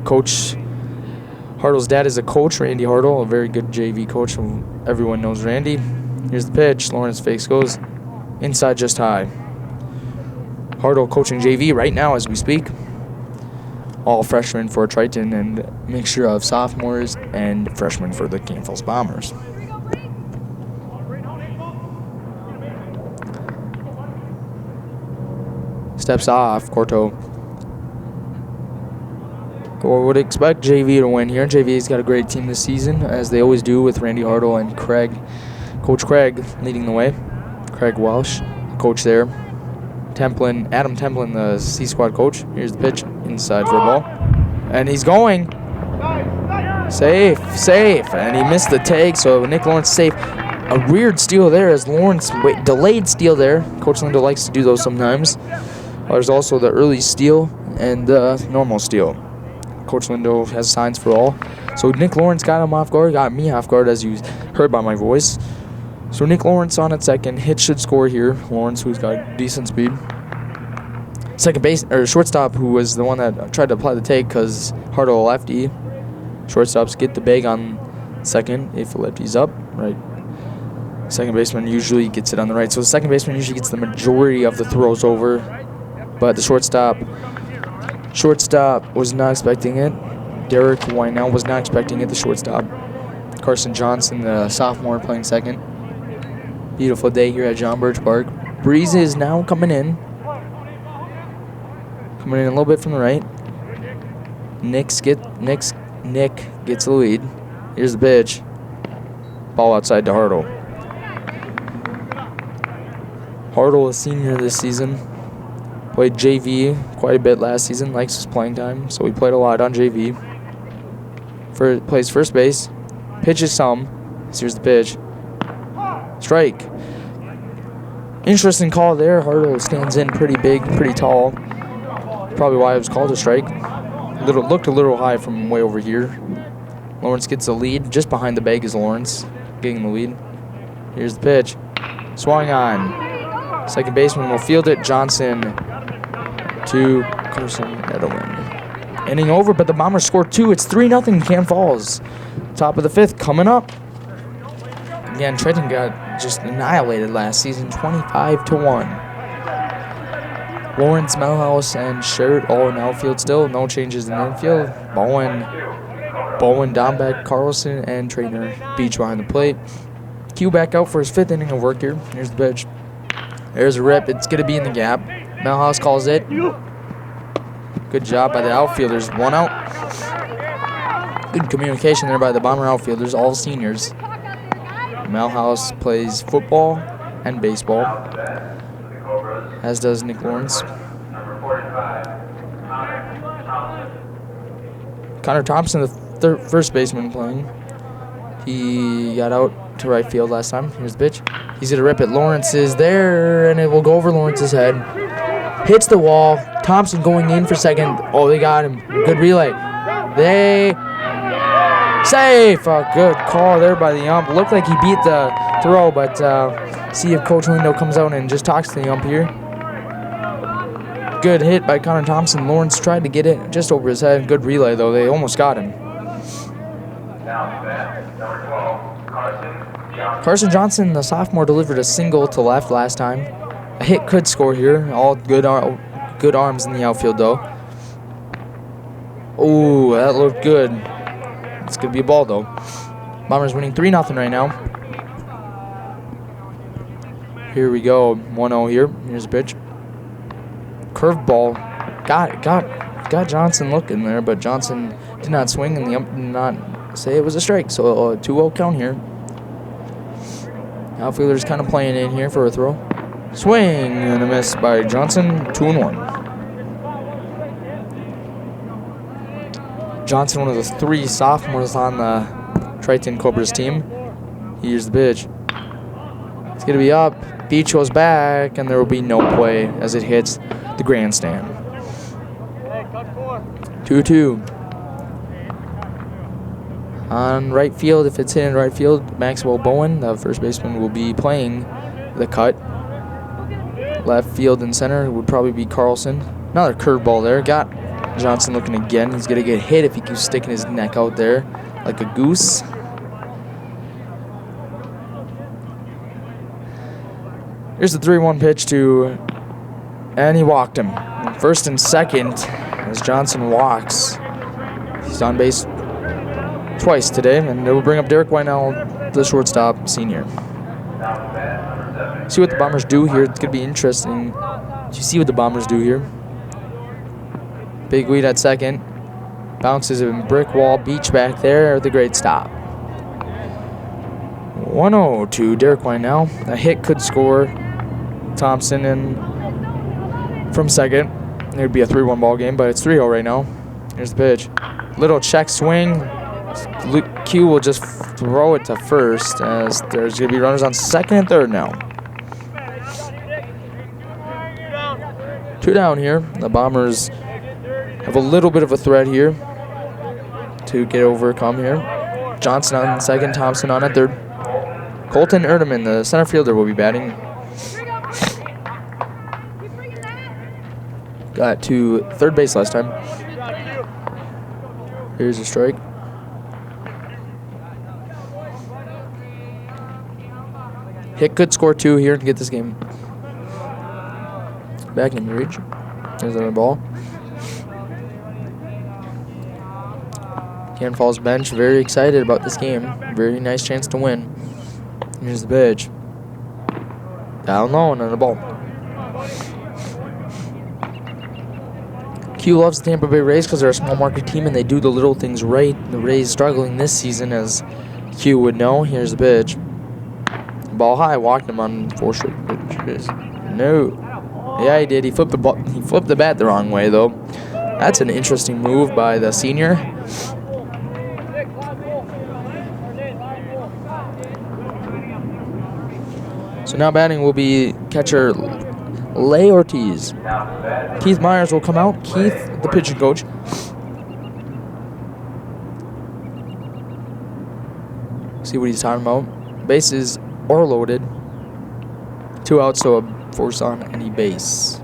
Coach Hartle's dad is a coach, Randy Hartle, a very good JV coach. Everyone knows Randy. Here's the pitch. Lawrence fakes, goes inside just high. Hartle coaching JV right now as we speak. All freshmen for Triton and a mixture of sophomores and freshmen for the Canton Falls Bombers. Steps off, Corto. Or would expect JV to win here. JV's got a great team this season, as they always do, with Randy Hartle and Craig. Coach Craig leading the way. Craig Welsh, coach there. Adam Templin, the C squad coach. Here's the pitch inside for a ball. And he's going. Safe. And he missed the tag, so Nick Lawrence safe. A weird steal there as Lawrence, delayed steal there. Coach Lindo likes to do those sometimes. There's also the early steal and the normal steal. Coach Lindo has signs for all. So Nick Lawrence got him off guard, got me off guard, as you heard by my voice. So Nick Lawrence on at second. Hitch should score here. Lawrence, who's got decent speed. Second base, or shortstop, who was the one that tried to apply the take because Hartle lefty. Shortstops get the bag on second if the lefty's up, right? Second baseman usually gets it on the right. So the second baseman usually gets the majority of the throws over. But the shortstop was not expecting it. Derek Wynell was not expecting it, the shortstop. Carson Johnson, the sophomore, playing second. Beautiful day here at John Birch Park. Breeze is now coming in. Coming in a little bit from the right. Nick gets the lead. Here's the pitch. Ball outside to Hartle. Hartle, a senior this season. Played JV quite a bit last season. Likes his playing time, so he played a lot on JV. Plays first base. Pitches some. Here's the pitch. Strike. Interesting call there. Hartle stands in pretty big, pretty tall. Probably why it was called a strike. Looked a little high from way over here. Lawrence gets the lead. Just behind the bag is Lawrence getting the lead. Here's the pitch. Swung on. Second baseman will field it. Johnson to Carson Edelman. Inning over, but the Bombers score 2. It's 3-0 Canton Falls. Top of the 5th coming up. Again, Triton got just annihilated last season, 25-1. Lawrence, Melhouse, and Shirt all in outfield still. No changes in infield. Bowen, Dombeck, Carlson, and Trainer Beach behind the plate. Q back out for his 5th inning of work here. Here's the pitch. There's a rip. It's going to be in the gap. Melhouse calls it. Good job by the outfielders. 1 out. Good communication there by the Bomber outfielders, all seniors. Melhouse plays football and baseball, as does Nick Lawrence. Connor Thompson, the first baseman playing. He got out to right field last time. Here's the pitch. He's going to rip it. Lawrence is there, and it will go over Lawrence's head. Hits the wall. Thompson going in for second. Oh, they got him. Good relay. They safe. A good call there by the ump. Looked like he beat the throw, but see if Coach Lindo comes out and just talks to the ump here. Good hit by Connor Thompson. Lawrence tried to get it just over his head. Good relay, though. They almost got him. Carson Johnson, the sophomore, delivered a single to left last time. A hit could score here. All good arms in the outfield, though. Oh, that looked good. It's going to be a ball, though. Bombers winning 3-0 right now. Here we go. 1-0 here. Here's the pitch. Curveball. Got Johnson looking there, but Johnson did not swing, and the ump did not say it was a strike. So a 2-0 count here. Outfielder's kind of playing in here for a throw. Swing and a miss by Johnson. 2-1. Johnson, one of the 3 sophomores on the Triton Cobras team. Here's the pitch. It's going to be up. Beach goes back, and there will be no play as it hits the grandstand. 2-2. On right field, if it's in right field, Maxwell Bowen, the first baseman, will be playing the cut. Left field and center would probably be Carlson. Another curveball there. Got Johnson looking again. He's going to get hit if he keeps sticking his neck out there like a goose. Here's the 3-1 pitch to, and he walked him. First and second as Johnson walks. He's on base twice today, and it will bring up Derek Wynell, the shortstop senior. See what the Bombers do here. It's going to be interesting to see what the Bombers do here. Big lead at second. Bounces a brick wall. Beach back there. The great stop. 1-0 to Derek Wynell. A hit could score Thompson and from second. It would be a 3-1 ball game, but it's 3-0 right now. Here's the pitch. Little check swing. Q will just throw it to first as there's going to be runners on second and third now. 2 down here. The Bombers have a little bit of a threat here to get overcome here. Johnson on second, Thompson on at third. Colton Erdeman, the center fielder, will be batting. Got to third base last time. Here's a strike. Hit could score 2 here to get this game back in reach. There's another ball. Cannon Falls bench very excited about this game. Very nice chance to win. Here's the pitch. Down low and on the ball. Q loves the Tampa Bay Rays because they're a small market team and they do the little things right. The Rays struggling this season, as Q would know. Here's the pitch. Ball high, walked him on 4 straight pitches. No. Yeah, he did. He flipped the ball. He flipped the bat the wrong way, though. That's an interesting move by the senior. So now batting will be catcher Lay Ortiz. Keith Myers will come out. Keith, the pitching coach. See what he's talking about. Bases are loaded. 2 outs, so a force on any base.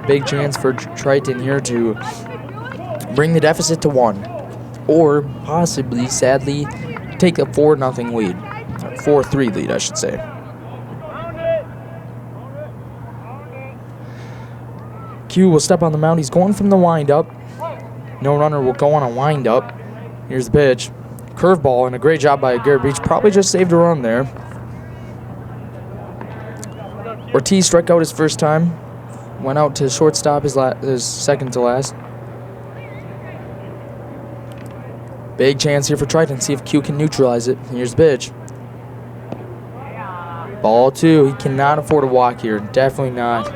Big chance for Triton here to bring the deficit to 1. Or possibly, sadly, take a 4-0 lead. 4-3 lead, I should say. Q will step on the mound. He's going from the windup. No runner will go on a windup. Here's the pitch. Curveball, and a great job by Garrett Beach. Probably just saved a run there. Ortiz struck out his first time. Went out to shortstop, his second to last. Big chance here for Triton. See if Q can neutralize it. Here's the pitch. Ball 2. He cannot afford a walk here. Definitely not.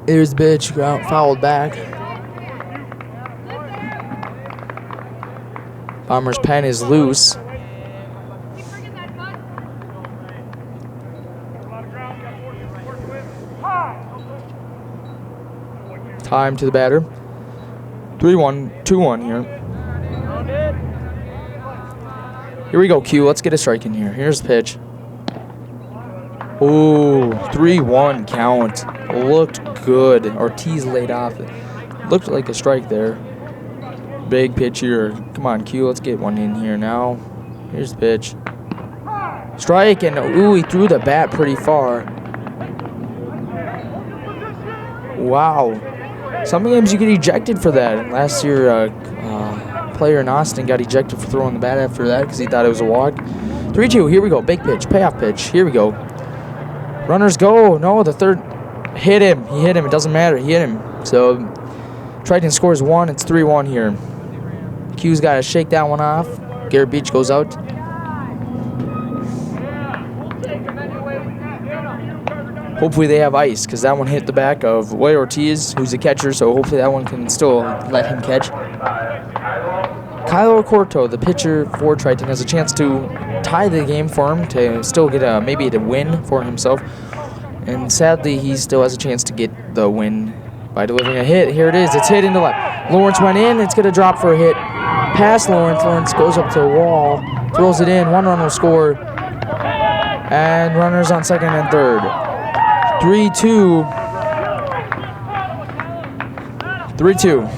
Here's the pitch. Fouled back. Bomber's pen is loose. Time to the batter. 3-1, 2-1 here. Here we go, Q. Let's get a strike in here. Here's the pitch. Ooh, 3-1 count. Looked good. Ortiz laid off. Looked like a strike there. Big pitch here. Come on, Q. Let's get one in here now. Here's the pitch. Strike, and ooh, he threw the bat pretty far. Wow. Some games you get ejected for that. And last year, a player in Austin got ejected for throwing the bat after that because he thought it was a walk. 3-2. Here we go. Big pitch. Payoff pitch. Here we go. Runners go. No, the third. Hit him. He hit him. It doesn't matter. He hit him. So Triton scores 1. It's 3-1 here. Q's got to shake that one off. Garrett Beach goes out. Hopefully they have ice, because that one hit the back of Roy Ortiz, who's a catcher, so hopefully that one can still let him catch. Kylo Corto, the pitcher for Triton, has a chance to tie the game for him, to still get maybe a win for himself. And sadly, he still has a chance to get the win by delivering a hit. Here it is. It's hit into left. Lawrence went in. It's going to drop for a hit. Past Lawrence. Lawrence goes up to the wall, throws it in. 1 run will score. And runners on second and third. 3-2. 3-2.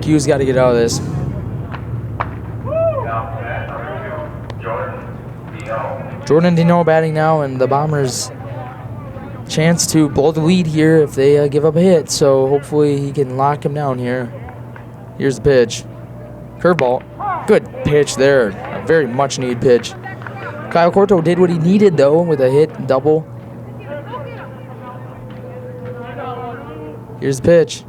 Q's got to get out of this. Jordan Dino batting now, and the Bombers chance to blow the lead here if they give up a hit. So hopefully he can lock him down here. Here's the pitch. Curveball. Good pitch there. A very much needed pitch. Kyle Corto did what he needed, though, with a hit double. Here's the pitch.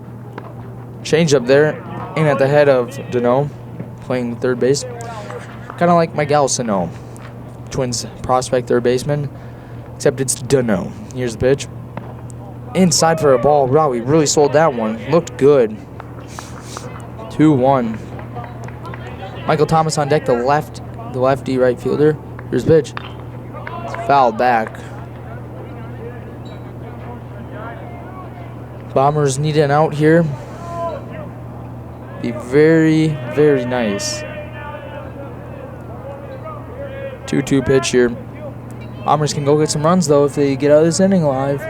Change up there. In at the head of Dano, playing third base. Kind of like Miguel Sano, Twins prospect third baseman, except it's Dano. Here's the pitch. Inside for a ball. Wow, he really sold that one. Looked good. 2-1. Michael Thomas on deck, the lefty right fielder. Here's the pitch. It's fouled back. Bombers need an out here. Be very, very nice. 2-2 pitch here. Bombers can go get some runs, though, if they get out of this inning alive.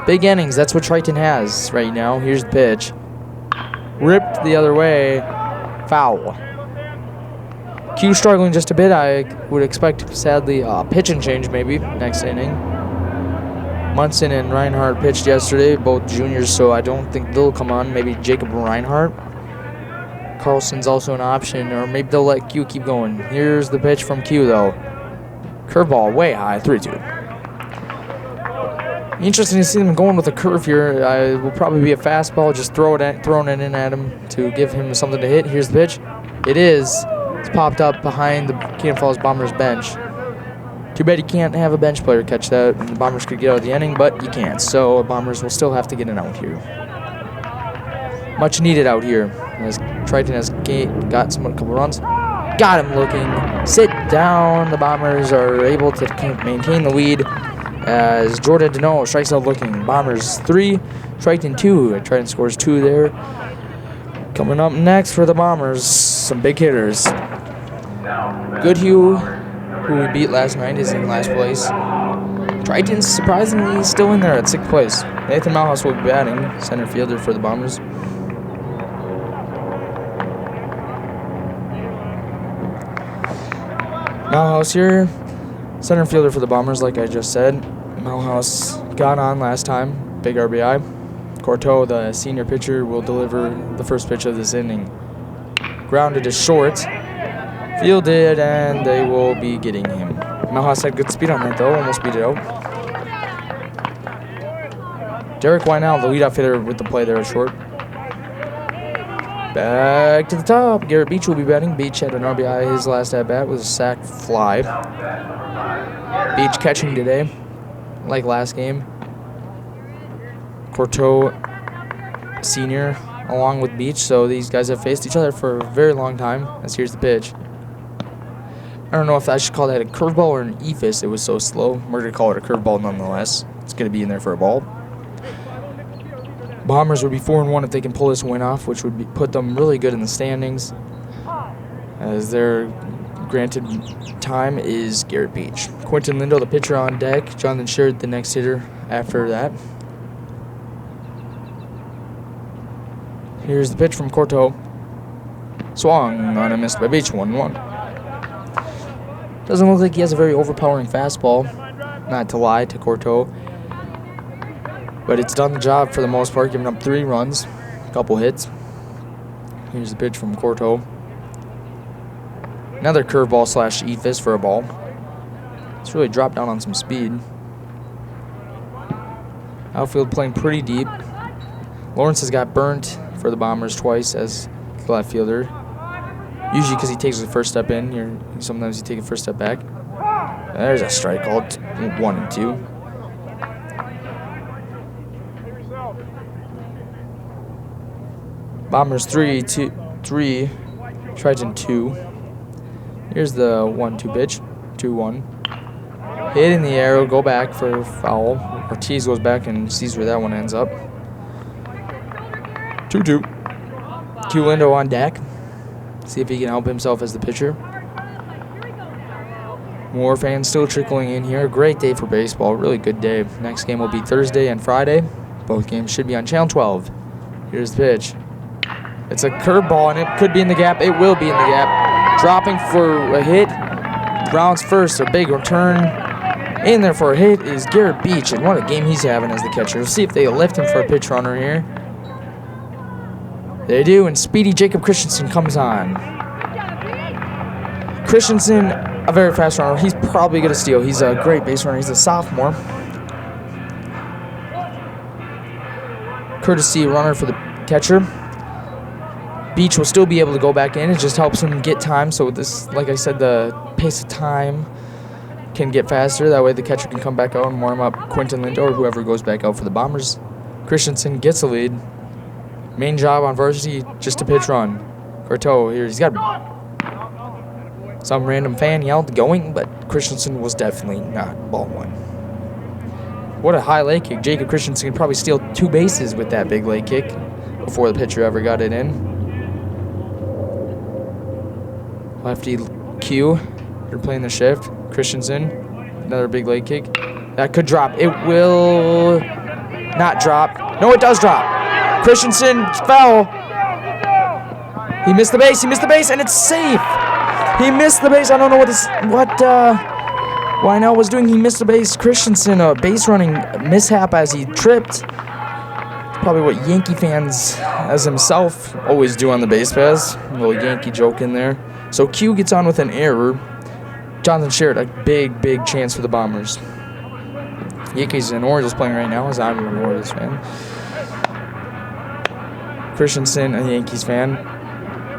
Big innings. That's what Triton has right now. Here's the pitch. Ripped the other way. Foul. Q struggling just a bit. I would expect, sadly, a pitch and change maybe next inning. Munson and Reinhardt pitched yesterday, both juniors, so I don't think they'll come on. Maybe Jacob Reinhardt. Carlson's also an option, or maybe they'll let Q keep going. Here's the pitch from Q, though. Curveball way high, 3-2. Interesting to see them going with a curve here. It will probably be a fastball, just throwing it in at him to give him something to hit. Here's the pitch. It is. It's popped up behind the Cannon Falls Bombers bench. Too bad you can't have a bench player catch that, and the Bombers could get out of the inning, but you can't. So Bombers will still have to get an out here. Much needed out here, as Triton has got a couple runs. Got him looking. Sit down. The Bombers are able to maintain the lead as Jordan Dano strikes out looking. Bombers 3, Triton 2. Triton scores 2 there. Coming up next for the Bombers, some big hitters. Now, Goodhue, who we beat last night, is in last place. Triton's surprisingly still in there at 6th place. Nathan Malhouse will be batting, center fielder for the Bombers. Malhouse here, center fielder for the Bombers, like I just said. Malhouse got on last time, big RBI. Courteau, the senior pitcher, will deliver the first pitch of this inning. Grounded to short, fielded, and they will be getting him. Malhouse had good speed on that though, almost beat it out. Derek Wynell, the leadoff hitter, with the play there at short. Back to the top. Garrett Beach will be batting. Beach had an RBI his last at-bat with a sac fly. Beach catching today, like last game. Courteau, senior, along with Beach, so these guys have faced each other for a very long time. As here's the pitch. I don't know if I should call that a curveball or an eephus. It was so slow. We're going to call it a curveball nonetheless. It's going to be in there for a ball. Bombers would be 4-1 if they can pull this win off, which would put them really good in the standings, as their granted time is Garrett Beach. Quentin Lindo, the pitcher, on deck. Jonathan Sherrod, the next hitter after that. Here's the pitch from Courteau. Swung on and missed by Beach, 1-1. Doesn't look like he has a very overpowering fastball, not to lie to Courteau. But it's done the job for the most part, giving up 3 runs, a couple hits. Here's the pitch from Courteau. Another curveball slash eephus for a ball. It's really dropped down on some speed. Outfield playing pretty deep. Lawrence has got burnt for the Bombers twice as the left fielder. Usually because he takes the first step in. Sometimes he takes a first step back. There's a strike called 1 and 2. Bombers 3, Triton 2. Here's the 1-2 pitch, 2-1. Hit in the air, will go back for a foul. Ortiz goes back and sees where that one ends up. 2-2. Q Lindo on deck. See if he can help himself as the pitcher. More fans still trickling in here. Great day for baseball, really good day. Next game will be Thursday and Friday. Both games should be on Channel 12. Here's the pitch. It's a curveball, and it could be in the gap. It will be in the gap. Dropping for a hit. Browns first, a big return. In there for a hit is Garrett Beach, and what a game he's having as the catcher. We'll see if they lift him for a pitch runner here. They do, and speedy Jacob Christensen comes on. Christensen, a very fast runner. He's probably going to steal. He's a great base runner. He's a sophomore. Courtesy runner for the catcher. Beach will still be able to go back in. It just helps him get time. So this, like I said, the pace of time can get faster. That way the catcher can come back out and warm up Quentin Lindo or whoever goes back out for the Bombers. Christensen gets the lead. Main job on varsity, just a pitch run. Courteau here, he's got some random fan yelled going, but Christensen was definitely not ball 1. What a high leg kick. Jacob Christensen could probably steal 2 bases with that big leg kick before the pitcher ever got it in. Lefty Q, they're playing the shift. Christensen, another big leg kick. That could drop. It will not drop. No, it does drop. Christensen fell. He missed the base, and it's safe. He missed the base. I don't know what Wynell was doing. He missed the base. Christensen, a base running mishap as he tripped. Probably what Yankee fans, as himself, always do on the base pass. A little Yankee joke in there. So Q gets on with an error. Jonathan Sherrod, a big chance for the Bombers. Yankees and Orioles playing right now, as I'm an Orioles fan. Christensen, a Yankees fan,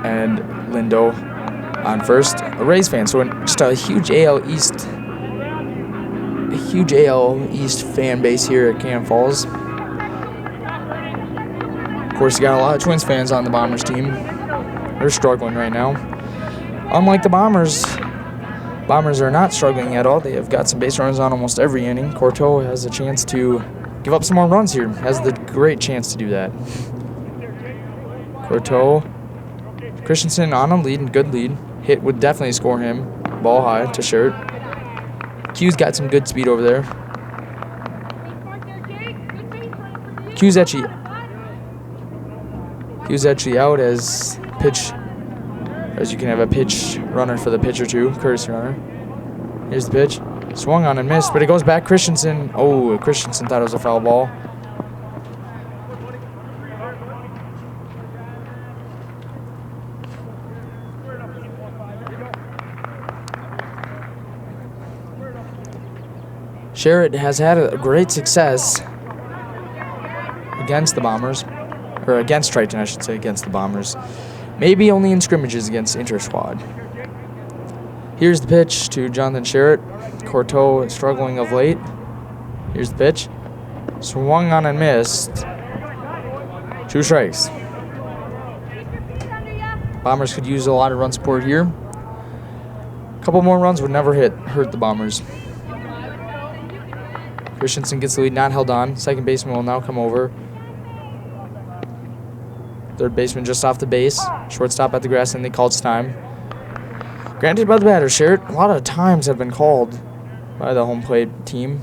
and Lindo on first, a Rays fan. So just a huge AL East fan base here at Cannon Falls. Of course, you got a lot of Twins fans on the Bombers team. They're struggling right now. Unlike the Bombers are not struggling at all. They have got some base runners on almost every inning. Courteau has a chance to give up some more runs here. Has the great chance to do that. Courteau. Christensen on a lead, good lead. Hit would definitely score him. Ball high to Shirt. Q's got some good speed over there. Q's actually out as pitch, as you can have a pitch runner for the pitcher too, courtesy runner. Here's the pitch. Swung on and missed, but it goes back. Christensen. Oh, Christensen thought it was a foul ball. Sherritt has had a great success against the Bombers, or against Triton, I should say, against the Bombers. Maybe only in scrimmages against inter-squad. Here's the pitch to Jonathan Sherritt. Courteau struggling of late. Here's the pitch. Swung on and missed. 2 strikes. Bombers could use a lot of run support here. A couple more runs would never hurt the Bombers. Christensen gets the lead, not held on. Second baseman will now come over. Third baseman just off the base. Shortstop at the grass, and they called time. Granted by the batter, Sherritt. A lot of times have been called by the home plate team,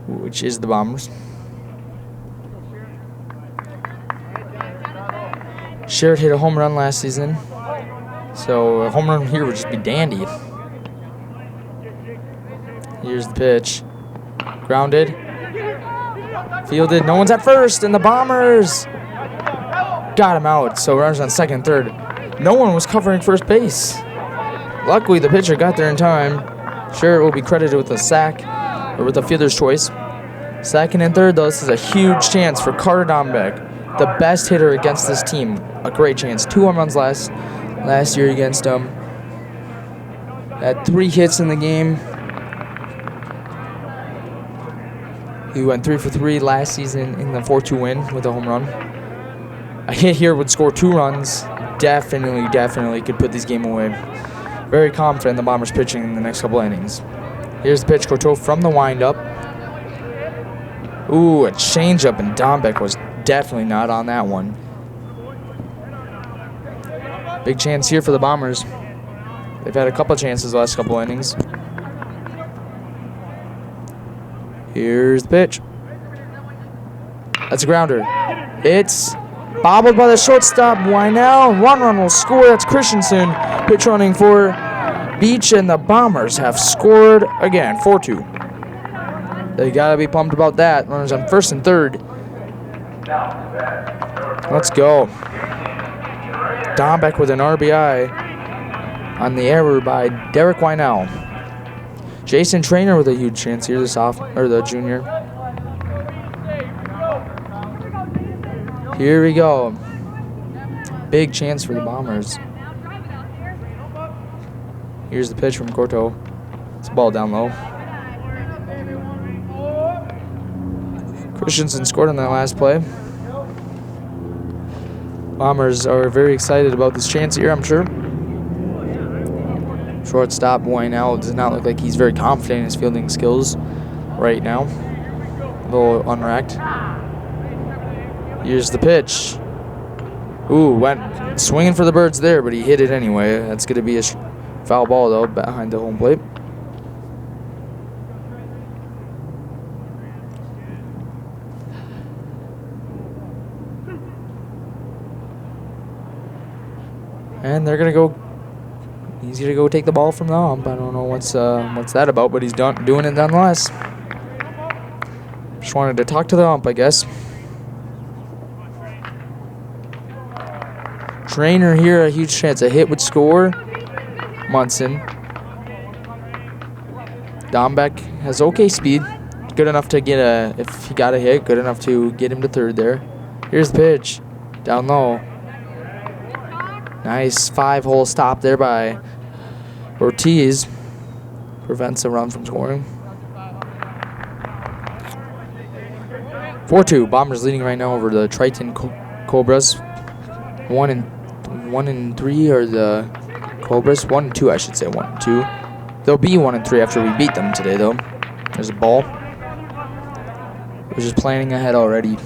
which is the Bombers. Sherritt hit a home run last season, so a home run here would just be dandy. Here's the pitch. Grounded. Fielded. No one's at first, and the Bombers got him out. So runners on second and third. No one was covering first base. Luckily, the pitcher got there in time. Sherritt will be credited with a sack, or with a fielder's choice. Second and third, though, this is a huge chance for Carter Dombeck, the best hitter against this team. A great chance. 2 home runs last year against them. Had 3 hits in the game. He went 3 for 3 last season in the 4-2 win with a home run. A hit here would score 2 runs. Definitely could put this game away. Very confident the Bombers pitching in the next couple innings. Here's the pitch. Courteau from the windup. Ooh, a changeup, and Dombeck was definitely not on that one. Big chance here for the Bombers. They've had a couple chances the last couple innings. Here's the pitch. That's a grounder. It's bobbled by the shortstop. Wynell. 1 run will score. That's Christensen. Pitch running for Beach, and the Bombers have scored again. 4-2. They gotta be pumped about that. Runners on first and third. Let's go. Dombeck with an RBI on the error by Derek Wynell. Jason Trainer with a huge chance here, the junior. Here we go. Big chance for the Bombers. Here's the pitch from Courteau. It's a ball down low. Christensen scored on that last play. Bombers are very excited about this chance here, I'm sure. Shortstop Wynell does not look like he's very confident in his fielding skills right now. A little unracked. Here's the pitch. Ooh, went swinging for the birds there, but he hit it anyway. That's going to be a foul ball, though, behind the home plate. And they're going to go. He's going to go take the ball from the ump. I don't know what's that about, but he's doing it nonetheless. Just wanted to talk to the ump, I guess. Trainer here, a huge chance. A hit would score. Munson. Dombeck has okay speed. Good enough to get if he got a hit, good enough to get him to third there. Here's the pitch. Down low. Nice 5-hole stop there by Ortiz. Prevents a run from scoring. 4-2. Bombers leading right now over the Triton Cobras. 1 and 3 are the Cobras. 1 and 2, I should say. 1 and 2. They'll be 1 and 3 after we beat them today, though. There's a ball. We're just planning ahead already.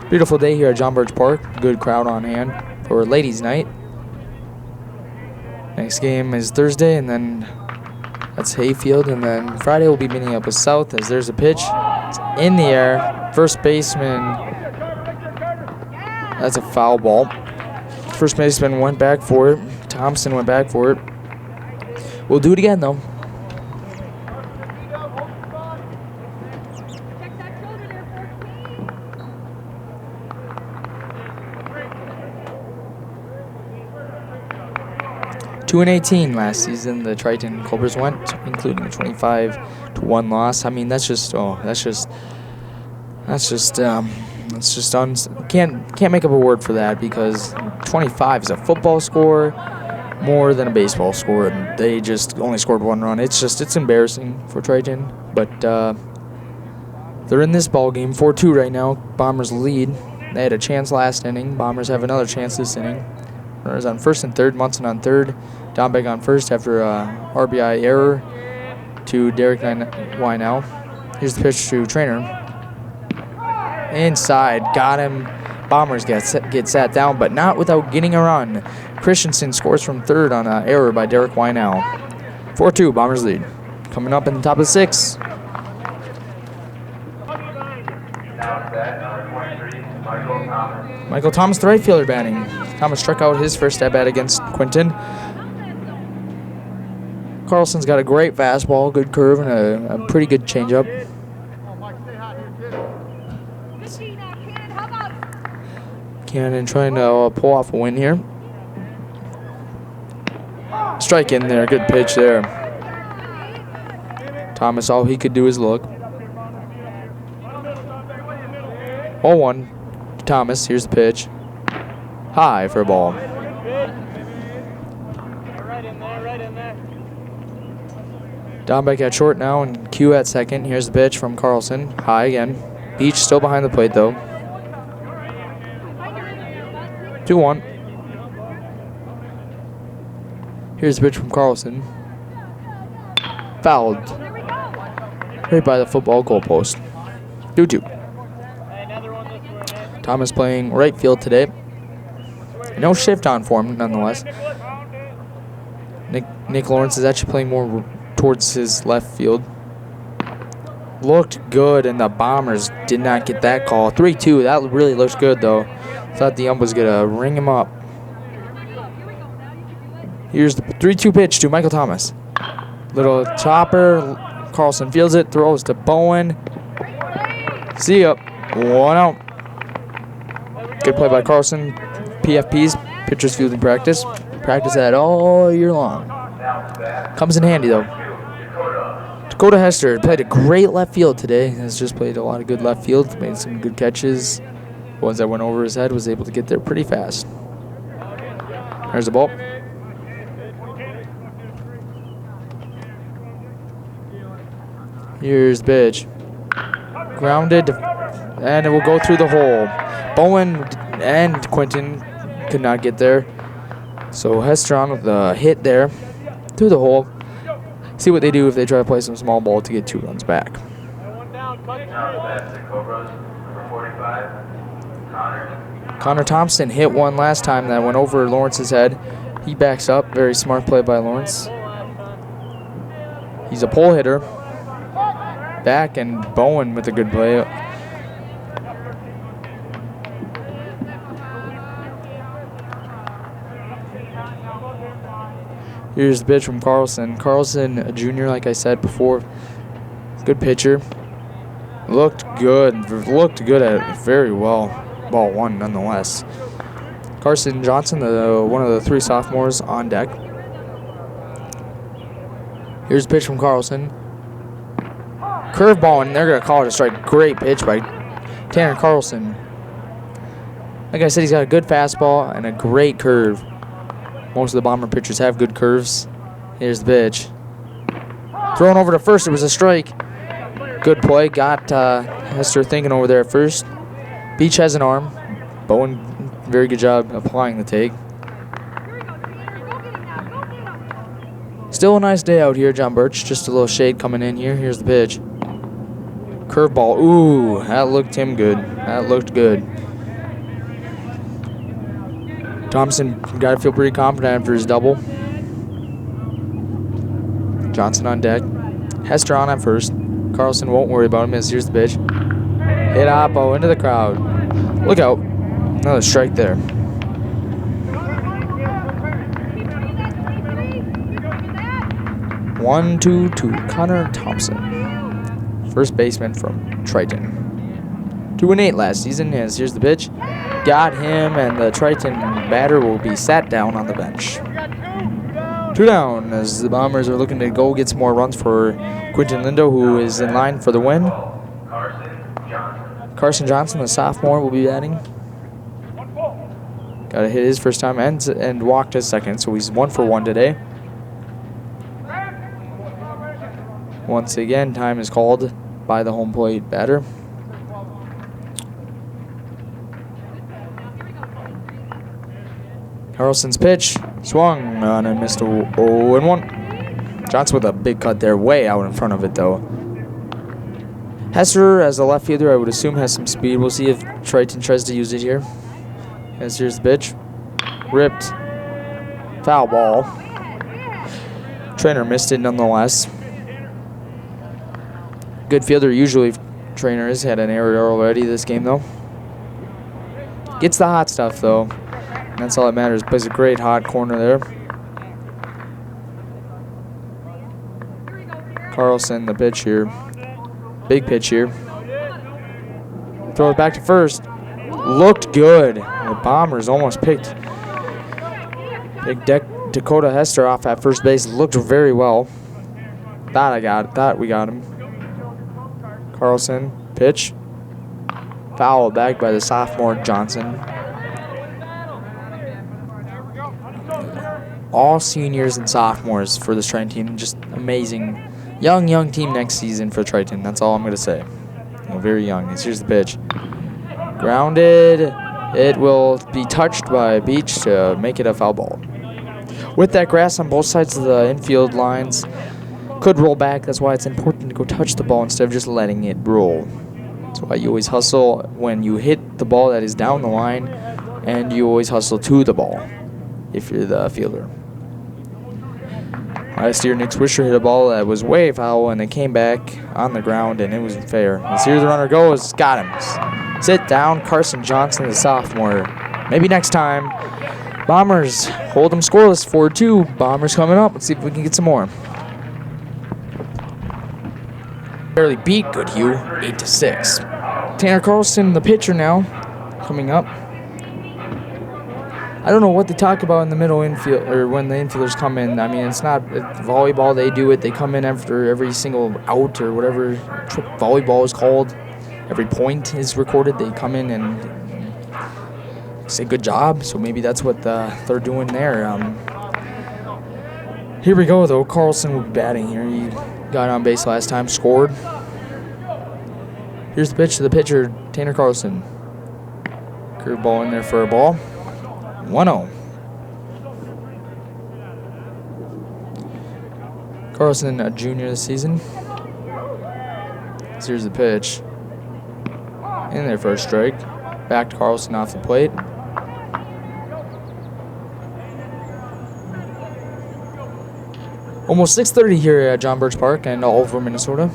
Beautiful day here at John Birch Park. Good crowd on hand for ladies' night. Next game is Thursday, and then that's Hayfield, and then Friday will be Minneapolis South. As there's a pitch, it's in the air. First baseman, that's a foul ball. First baseman went back for it. Thompson went back for it. We'll do it again though. Two and 18 last season. The Triton Cobras went, including a 25-1 loss. I mean, can't make up a word for that, because 25 is a football score more than a baseball score, and they just only scored 1 run. It's embarrassing for Triton, but they're in this ball game 4-2 right now. Bombers lead. They had a chance last inning. Bombers have another chance this inning. Runners on first and third. Munson on third. Dombeck on first after a RBI error to Derek Wynell. Here's the pitch to Trainer. Inside, got him. Bombers get sat down, but not without getting a run. Christensen scores from third on an error by Derek Wynell. 4-2, Bombers lead. Coming up in the top of the 6th. Michael Thomas, the right fielder, batting. Thomas struck out his first at-bat against Quinton. Carlson's got a great fastball, good curve, and a pretty good changeup. Cannon trying to pull off a win here. Strike in there, good pitch there. Thomas, all he could do is look. 0-1. Thomas, here's the pitch. High for a ball. Dombeck at short now, and Q at second. Here's the pitch from Carlson. High again. Beach still behind the plate though. 2-1. Here's the pitch from Carlson. Fouled. Right by the football goalpost. 2-2. Thomas playing right field today. No shift on for him, nonetheless. Nick Lawrence is actually playing more towards his left field. Looked good, and the Bombers did not get that call. 3-2. That really looks good, though. Thought the ump was going to ring him up. Here's the 3-2 pitch to Michael Thomas. Little chopper. Carlson fields it, throws to Bowen. See ya. 1 out. Good play by Carlson. PFPs, pitcher's fielding practice. Practice that all year long. Comes in handy, though. Dakota Hester played a great left field today. Has just played a lot of good left field. Made some good catches. Ones that went over his head, was able to get there pretty fast. There's the ball. Here's the pitch. Grounded, and it will go through the hole. Bowen and Quinton could not get there. So Hester on with the hit there through the hole. See what they do if they try to play some small ball to get 2 runs back. Connor Thompson hit one last time that went over Lawrence's head. He backs up. Very smart play by Lawrence. He's a pole hitter. Back, and Bowen with a good play. Here's the pitch from Carlson. Carlson, a junior, like I said before. Good pitcher. Looked good. Looked good at it very well. Ball 1 nonetheless. Carson Johnson, one of the 3 sophomores on deck. Here's the pitch from Carlson. Curveball, and they're going to call it a strike. Great pitch by Tanner Carlson. Like I said, he's got a good fastball and a great curve. Most of the Bomber pitchers have good curves. Here's the pitch. Thrown over to first. It was a strike. Good play. Got Hester thinking over there at first. Beach has an arm. Bowen, very good job applying the take. Still a nice day out here, John Birch. Just a little shade coming in here. Here's the pitch. Curveball. Ooh, that looked him good. That looked good. Thompson got to feel pretty confident after his double. Johnson on deck. Hester on at first. Carlson won't worry about him as here's the pitch. Hit oppo into the crowd. Look out. Another strike there. 1-2 to Connor Thompson, first baseman from Triton. 2-8 last season, as here's the pitch. Got him, and the Triton batter will be sat down on the bench. 2 down, as the Bombers are looking to go get some more runs for Quinton Lindo, who is in line for the win. Carson Johnson, the sophomore, will be batting. Got to hit his first time and walked his second, so he's 1 for 1 today. Once again, time is called by the home plate batter. Carlson's pitch, swung on and missed a 0-1. Johnson with a big cut there, way out in front of it though. Hester, as a left fielder, I would assume has some speed. We'll see if Triton tries to use it here. As here's the pitch, ripped, foul ball. Trainer missed it nonetheless. Good fielder usually. Trainer has had an error already this game though. Gets the hot stuff though. And that's all that matters. Plays a great hot corner there. Carlson, the pitch here. Big pitch here. Throw it back to first. Looked good. The Bombers almost picked Dakota Hester off at first base. Looked very well. Thought we got him. Carlson, pitch. Foul back by the sophomore Johnson. All seniors and sophomores for this Triton team. Just amazing. Young team next season for Triton. That's all I'm going to say. Very young. Here's the pitch. Grounded. It will be touched by Beach to make it a foul ball. With that grass on both sides of the infield lines, could roll back. That's why it's important to go touch the ball instead of just letting it roll. That's why you always hustle when you hit the ball that is down the line, and you always hustle to the ball if you're the fielder. Last year, Nick Swisher hit a ball that was way foul, and it came back on the ground, and it was fair. As here the runner goes, got him. Sit down, Carson Johnson, the sophomore. Maybe next time. Bombers hold them scoreless, 4-2. Bombers coming up. Let's see if we can get some more. Barely beat Goodhue, 8-6. Tanner Carlson, the pitcher now, coming up. I don't know what they talk about in the middle infield, or when the infielders come in. I mean, it's not volleyball. They do it. They come in after every single out or whatever volleyball is called. Every point is recorded. They come in and say good job. So maybe that's what they're doing there. Here we go, though. Carlson will be batting here. He got on base last time, scored. Here's the pitch to the pitcher, Tanner Carlson. Curveball in there for a ball. 1-0. Carlson, a junior this season. Here's the pitch. In there for a strike. Back to Carlson off the plate. Almost 6:30 here at John Birch Park and all over Minnesota.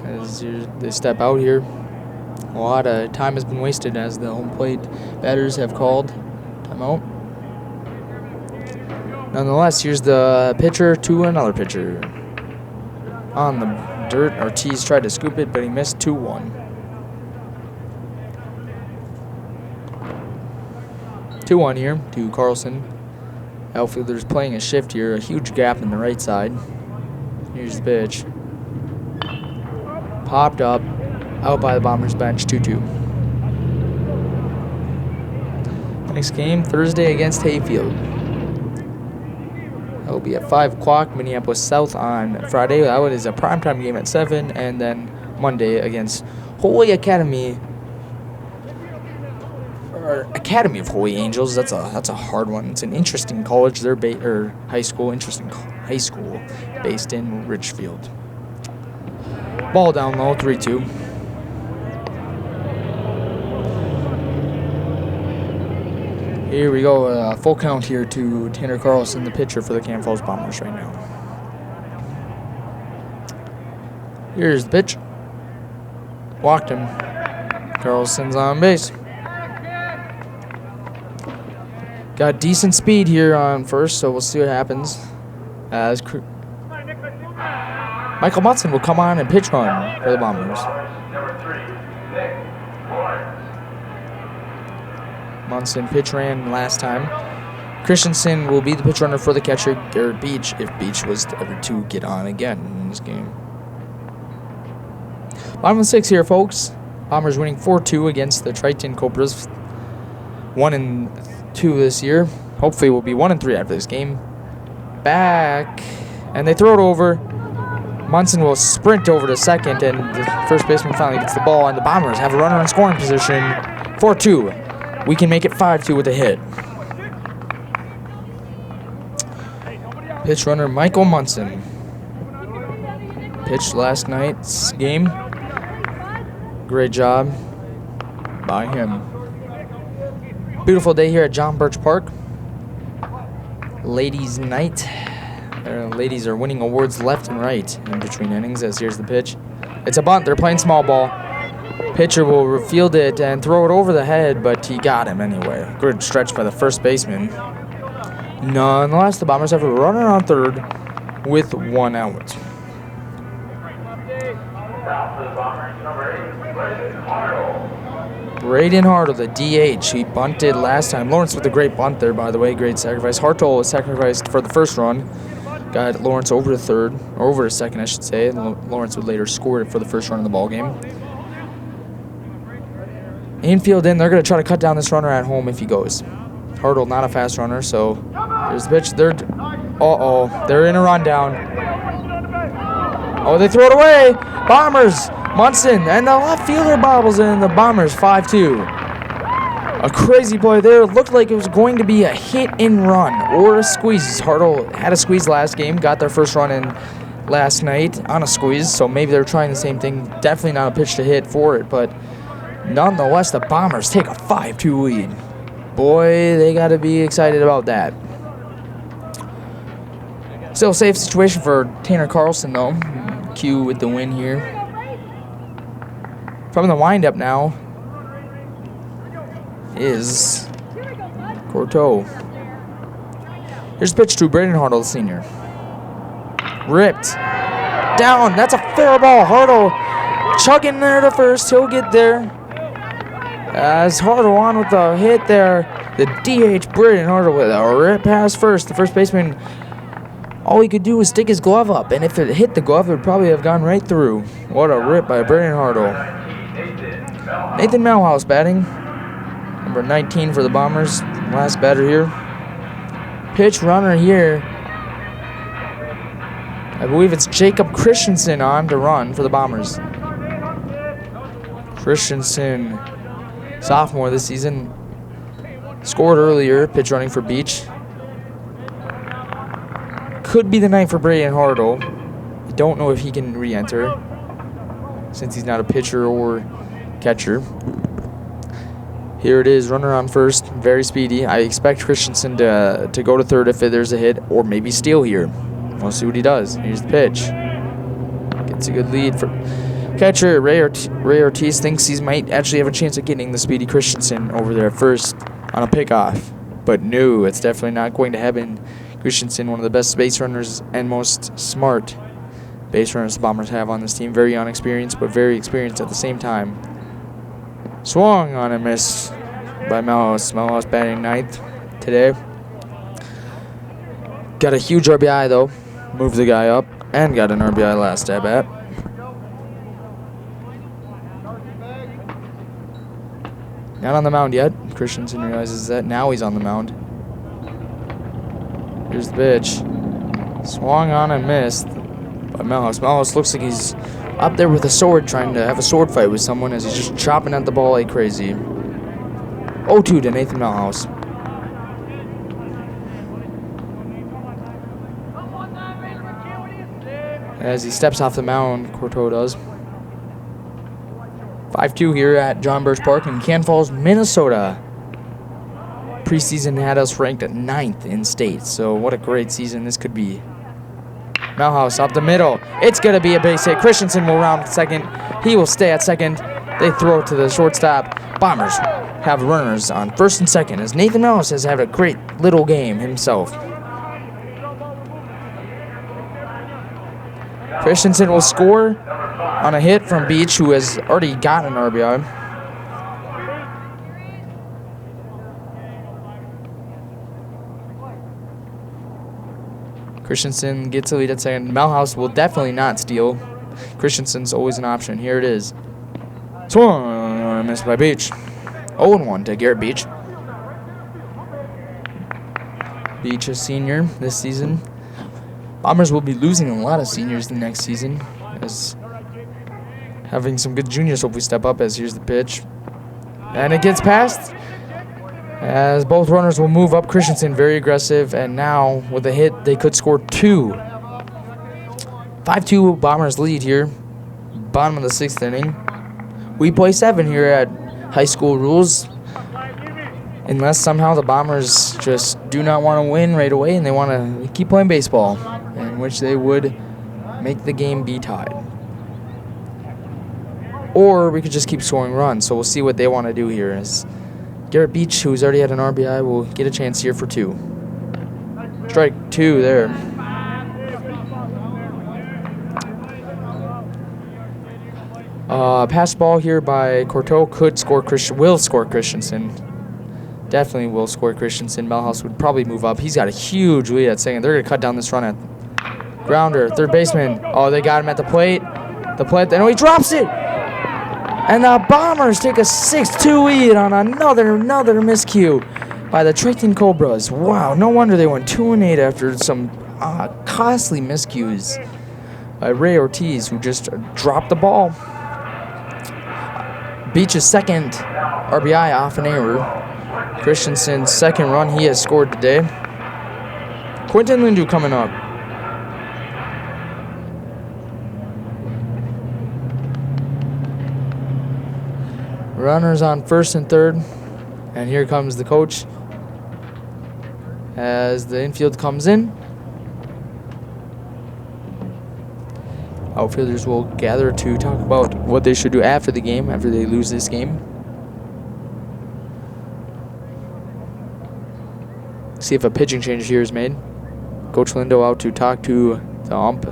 As they step out here, a lot of time has been wasted as the home plate batters have called timeout. Nonetheless, here's the pitcher to another pitcher. On the dirt, Ortiz tried to scoop it, but he missed. 2-1. 2-1 here to Carlson. Outfielders playing a shift here, a huge gap in the right side. Here's the pitch. Popped up, out by the Bombers bench, 2-2. Next game, Thursday against Hayfield. That will be at 5 o'clock, Minneapolis South on Friday. That one is a primetime game at 7, and then Monday against Holy Academy. Or Academy of Holy Angels. That's a hard one. It's an interesting college. They're high school. Interesting high school based in Richfield. Ball down low, 3-2. Here we go, full count here to Tanner Carlson, the pitcher for the Canton Falls Bombers right now. Here's the pitch. Walked him. Carlson's on base. Got decent speed here on first, so we'll see what happens. As Michael Munson will come on and pitch run for the Bombers. Munson pitch ran last time. Christensen will be the pitch runner for the catcher, Garrett Beach, if Beach was ever to get on again in this game. Bottom of the 6th here, folks. Bombers winning 4-2 against the Triton Cobras. 1-2 this year. Hopefully we'll be 1-3 after this game. Back, and they throw it over. Munson will sprint over to second, and the first baseman finally gets the ball, and the Bombers have a runner in scoring position. 4-2. We can make it 5-2 with a hit. Pitch runner Michael Munson. Pitched last night's game. Great job by him. Beautiful day here at John Birch Park. Ladies' night. Ladies are winning awards left and right in between innings, as here's the pitch. It's a bunt. They're playing small ball. Pitcher will field it and throw it over the head, but he got him anyway. Good stretch by the first baseman. Nonetheless, the Bombers have a runner on third with 1 out. Braden Hartle, the DH. He bunted last time. Lawrence with a great bunt there, by the way. Great sacrifice. Hartle was sacrificed for the first run. Got Lawrence over to third, or over to second, I should say. Lawrence would later score it for the first run of the ball game. Infield in. They're going to try to cut down this runner at home if he goes. Hartle, not a fast runner, so here's the pitch. They're in a rundown. Oh, they throw it away. Bombers. Munson and the left fielder bobbles in. The Bombers 5-2. A crazy play there. Looked like it was going to be a hit and run or a squeeze. Hartle had a squeeze last game. Got their first run in last night on a squeeze, so maybe they're trying the same thing. Definitely not a pitch to hit for it, but nonetheless, the Bombers take a 5-2 lead. Boy, they got to be excited about that. Still a safe situation for Tanner Carlson, though. Q with the win here. From the windup now is Courteau. Here's the pitch to Braden Hartle, the senior. Ripped. Down. That's a fair ball. Hartle chugging there to first. He'll get there. As Hartle on with the hit there. The DH, Braden Hartle with a rip pass first. The first baseman, all he could do was stick his glove up. And if it hit the glove, it would probably have gone right through. What a rip by Braden Hartle. Nathan Malhouse batting. Number 19 for the Bombers. Last batter here. Pitch runner here. I believe it's Jacob Christensen on to run for the Bombers. Christensen, sophomore this season. Scored earlier. Pitch running for Beach. Could be the night for Braden Hartle. I don't know if he can re-enter, since he's not a pitcher or catcher. Here it is, runner on first, very speedy. I expect Christensen to go to third if there's a hit, or maybe steal here. We'll see what he does. Here's the pitch. Gets a good lead for catcher. Ray Ortiz thinks he might actually have a chance of getting the speedy Christensen over there at first on a pickoff. But no, it's definitely not going to happen. Christensen, one of the best base runners and most smart base runners the Bombers have on this team. Very unexperienced, but very experienced at the same time. Swung on and missed by Malhouse. Malhouse batting ninth today. Got a huge RBI, though. Moved the guy up and got an RBI last at bat. Not on the mound yet. Christensen realizes that. Now he's on the mound. Here's the pitch. Swung on and missed by Malhouse. Malhouse looks like he's up there with a sword, trying to have a sword fight with someone as he's just chopping at the ball like crazy. 0-2 to Nathan Malhouse. As he steps off the mound, Courteau does. 5-2 here at John Birch Park in Canton Falls, Minnesota. preseason had us ranked at 9th in state. So what a great season this could be. Malhouse up the middle. It's going to be a base hit. Christensen will round second. He will stay at second. They throw it to the shortstop. Bombers have runners on first and second as Nathan Malhouse has had a great little game himself. Christensen will score on a hit from Beach, who has already gotten an RBI. Christensen gets a lead at second. Malhouse will definitely not steal. Christensen's always an option. Here it is. Swung, missed by Beach. 0-1 to Garrett Beach. Beach, a senior this season. Bombers will be losing a lot of seniors the next season, as having some good juniors hopefully step up. As here's the pitch, and it gets past. As both runners will move up. Christensen very aggressive, and now with a hit they could score 2. 5-2 Bombers lead here. Bottom of the 6th inning. We play 7 here at high school rules, unless somehow the Bombers just do not want to win right away and they want to keep playing baseball, in which they would make the game be tied. Or we could just keep scoring runs, so we'll see what they want to do here. As Garrett Beach, who's already had an RBI, will get a chance here for 2. Strike 2 there. Pass ball here by Courteau will score Christensen. Definitely will score Christensen. Malhouse would probably move up. He's got a huge lead at second. They're going to cut down this run at grounder. Third baseman. Oh, they got him at the plate. And he drops it. And the Bombers take a 6-2 lead on another miscue by the Triton Cobras. Wow, no wonder they went 2-8 after some costly miscues by Ray Ortiz, who just dropped the ball. Beach's second RBI off an error. Christensen's second run he has scored today. Quentin Lindu coming up. Runners on first and third. And here comes the coach as the infield comes in. Outfielders will gather to talk about what they should do after the game, after they lose this game. See if a pitching change here is made. Coach Lindo out to talk to the ump.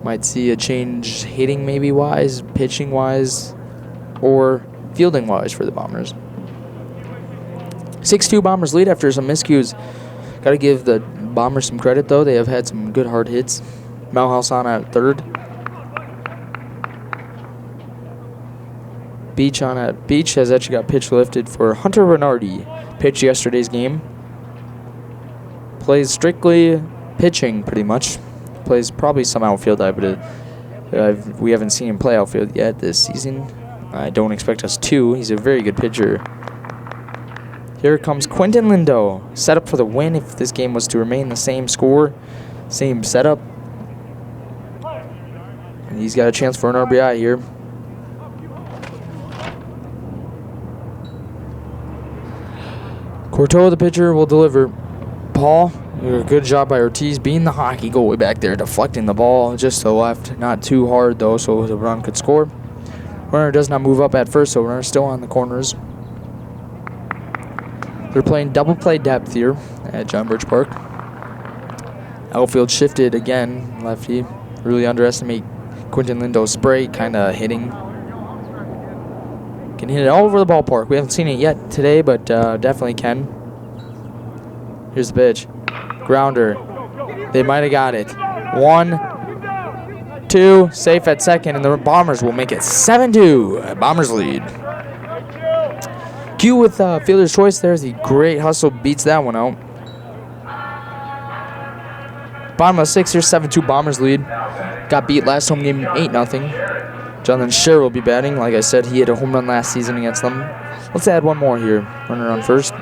Might see a change hitting maybe wise, pitching wise, or fielding wise for the Bombers. 6-2 Bombers lead after some miscues. Got to give the Bombers some credit, though. They have had some good hard hits. Malhouse on at third. Beach on at Beach has actually got pitch lifted for Hunter Renardi. Pitched yesterday's game. Plays strictly pitching, pretty much. Plays probably some outfield, but we haven't seen him play outfield yet this season. I don't expect us to. He's a very good pitcher. Here comes Quentin Lindo, set up for the win if this game was to remain the same score, same setup. And he's got a chance for an RBI here. Courteau, the pitcher, will deliver. Paul, a good job by Ortiz being the hockey goalie back there, deflecting the ball just to the left. Not too hard, though, so the run could score. Runner does not move up at first, so runner still on the corners. They're playing double play depth here at John Birch Park. Outfield shifted again, lefty. Really underestimate Quentin Lindo's spray, kind of hitting. Can hit it all over the ballpark. We haven't seen it yet today, but definitely can. Here's the pitch. Grounder. They might have got it. 1, 2, safe at second, and the Bombers will make it 7-2. Bombers lead. Q with fielder's choice. There's the great hustle. Beats that one out. Bottom of 6 here, 7-2 Bombers lead. Got beat last home game 8-0. Jonathan Scher will be batting. Like I said, he had a home run last season against them. Let's add one more here. Runner on first.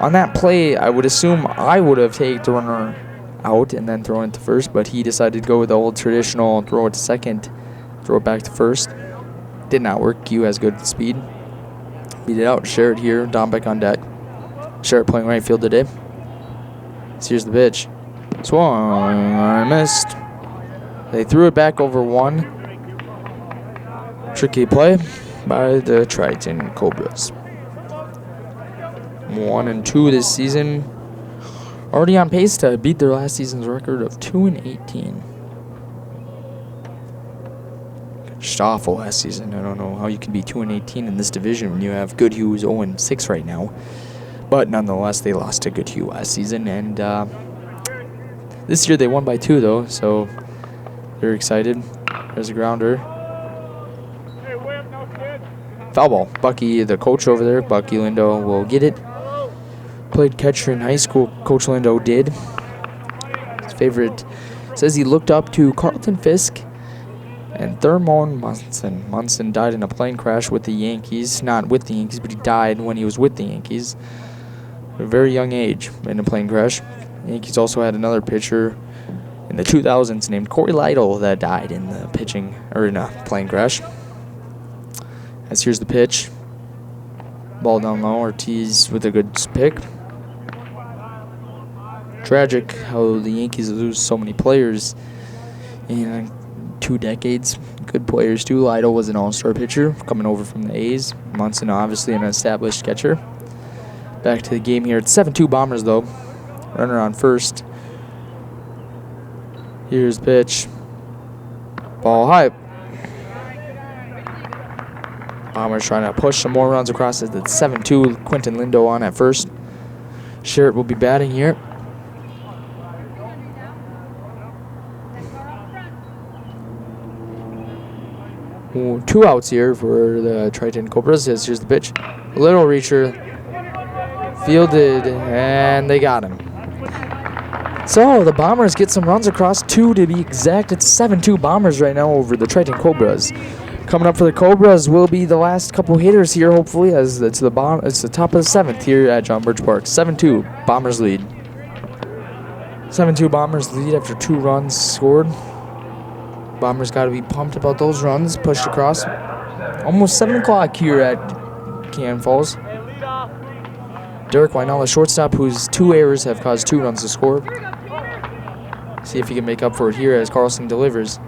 On that play, I would assume I would have taken the runner out and then thrown it to first, but he decided to go with the old traditional throw it to second, throw it back to first. Did not work. Q has good speed. Beat it out. Sherritt here. Dombeck on deck. Sherritt playing right field today. So here's the pitch. Swung. I missed. They threw it back over one. Tricky play by the Triton Cobras. 1-2 this season. Already on pace to beat their last season's record of 2-18. Just awful last season. I don't know how you can be 2-18 in this division when you have Goodhue who's 0-6 right now. But nonetheless, they lost to Goodhue last season, and this year they won by 2 though, so they're excited. There's a grounder. Foul ball. Bucky, the coach over there, Bucky Lindo, will get it. Played catcher in high school, Coach Lindo did. His favorite says he looked up to Carlton Fisk and Thurmond Munson. Munson died in a plane crash with the Yankees. Not with the Yankees, but he died when he was with the Yankees. At a very young age in a plane crash. The Yankees also had another pitcher in the 2000s named Corey Lytle that died in the pitching, or in a plane crash. As here's the pitch. Ball down low. Ortiz with a good pick. Tragic how the Yankees lose so many players in 2 decades. Good players too. Lytle was an all-star pitcher coming over from the A's. Munson obviously an established catcher. Back to the game here. It's 7-2 Bombers though. Runner on first. Here's the pitch. Ball high. Bombers trying to push some more runs across it. It's 7-2. Quentin Lindo on at first. Sherritt will be batting here. Ooh, 2 outs here for the Triton Cobras. Here's the pitch. A little reacher. Fielded, and they got him. So the Bombers get some runs across, 2 to be exact. It's 7-2 Bombers right now over the Triton Cobras. Coming up for the Cobras will be the last couple hitters here, hopefully, as it's the top of the 7th here at John Birch Park. 7-2 Bombers lead. 7-2 Bombers lead after 2 runs scored. Bombers got to be pumped about those runs pushed across. Almost 7 o'clock here at Cannon Falls. Derek Wynell, the shortstop, whose 2 errors have caused 2 runs to score. See if he can make up for it here as Carlson delivers.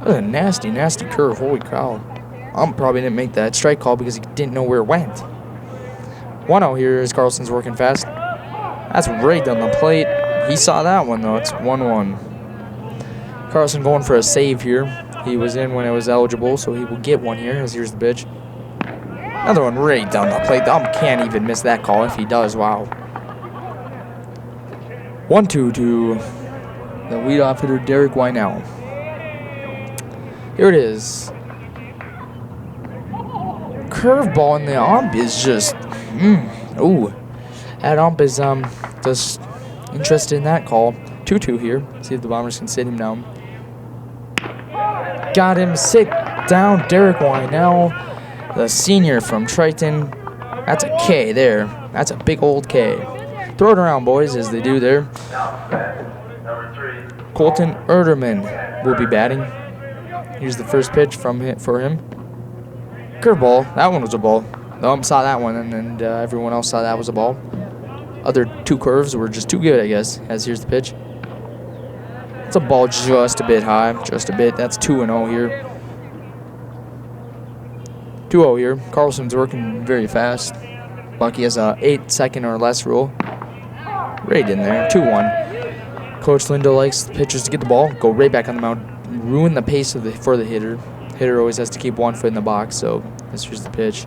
That was a nasty, nasty curve. Holy cow. Probably didn't make that strike call because he didn't know where it went. 1-0 here as Carlson's working fast. That's right down the plate. He saw that one, though. It's 1-1. Carlson going for a save here. He was in when it was eligible, so he will get one here as here's the pitch. Another one right down the plate. Can't even miss that call if he does. Wow. 1-2 to the leadoff hitter, Derek Wynell. Here it is. Curveball in the ump is just, ooh. That ump is just interested in that call. 2-2 here. See if the Bombers can sit him down. Got him. Sit down. Derek Wynell, the senior from Triton. That's a K there. That's a big old K. Throw it around, boys, as they do there. Colton Erderman will be batting. Here's the first pitch for him. Curveball. That one was a ball. The ump saw that one, and everyone else saw that was a ball. Other 2 curves were just too good, I guess, as here's the pitch. It's a ball just a bit high, just a bit. That's 2-0 here. 2-0 here. Carlson's working very fast. Bucky has a 8-second or less rule. Right in there. 2-1. Coach Lindo likes the pitchers to get the ball, go right back on the mound, ruin the pace for the hitter. Hitter always has to keep 1 foot in the box, so this is the pitch.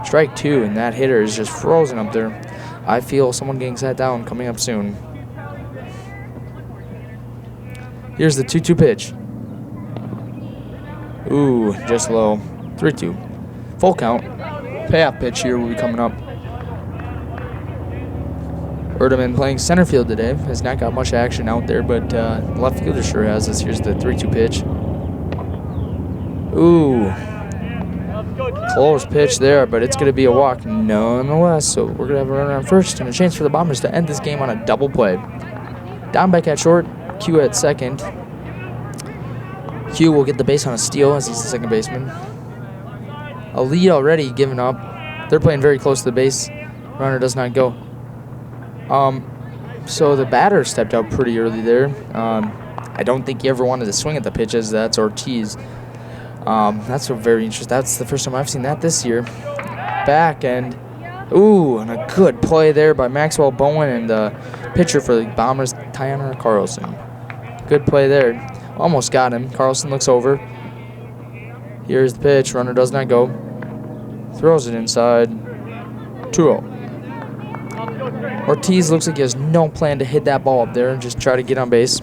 Strike 2, and that hitter is just frozen up there. I feel someone getting sat down coming up soon. Here's the 2-2 pitch. Ooh, just low. 3-2. Full count. Payoff pitch here will be coming up. Erdeman playing center field today. Has not got much action out there, but left fielder sure has this. Here's the 3-2 pitch. Ooh. Close pitch there, but it's going to be a walk nonetheless. So we're going to have a runner on first and a chance for the Bombers to end this game on a double play. Dombeck at short, Q at second. Q will get the base on a steal as he's the second baseman. A lead already given up. They're playing very close to the base. Runner does not go. So the batter stepped out pretty early there. I don't think he ever wanted to swing at the pitches. That's Ortiz. That's a very interesting. That's the first time I've seen that this year. Back and ooh, and a good play there by Maxwell Bowen and the pitcher for the Bombers, Tanner Carlson. Good play there. Almost got him. Carlson looks over. Here's the pitch. Runner does not go. Throws it inside. 2-0. Ortiz looks like he has no plan to hit that ball up there and just try to get on base.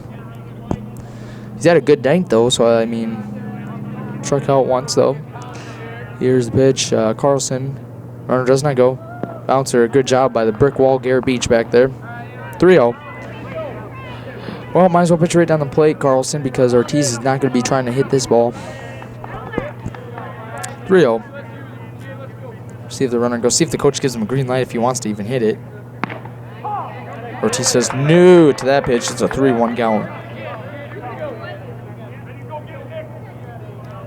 He's had a good night, though, so, I mean, struck out once, though. Here's the pitch. Carlson. Runner does not go. Bouncer, good job by the brick wall, Garrett Beach back there. 3-0. Well, might as well pitch right down the plate, Carlson, because Ortiz is not going to be trying to hit this ball. 3-0. See if the runner goes. See if the coach gives him a green light if he wants to even hit it. Ortiz says no to that pitch. It's a 3-1 count.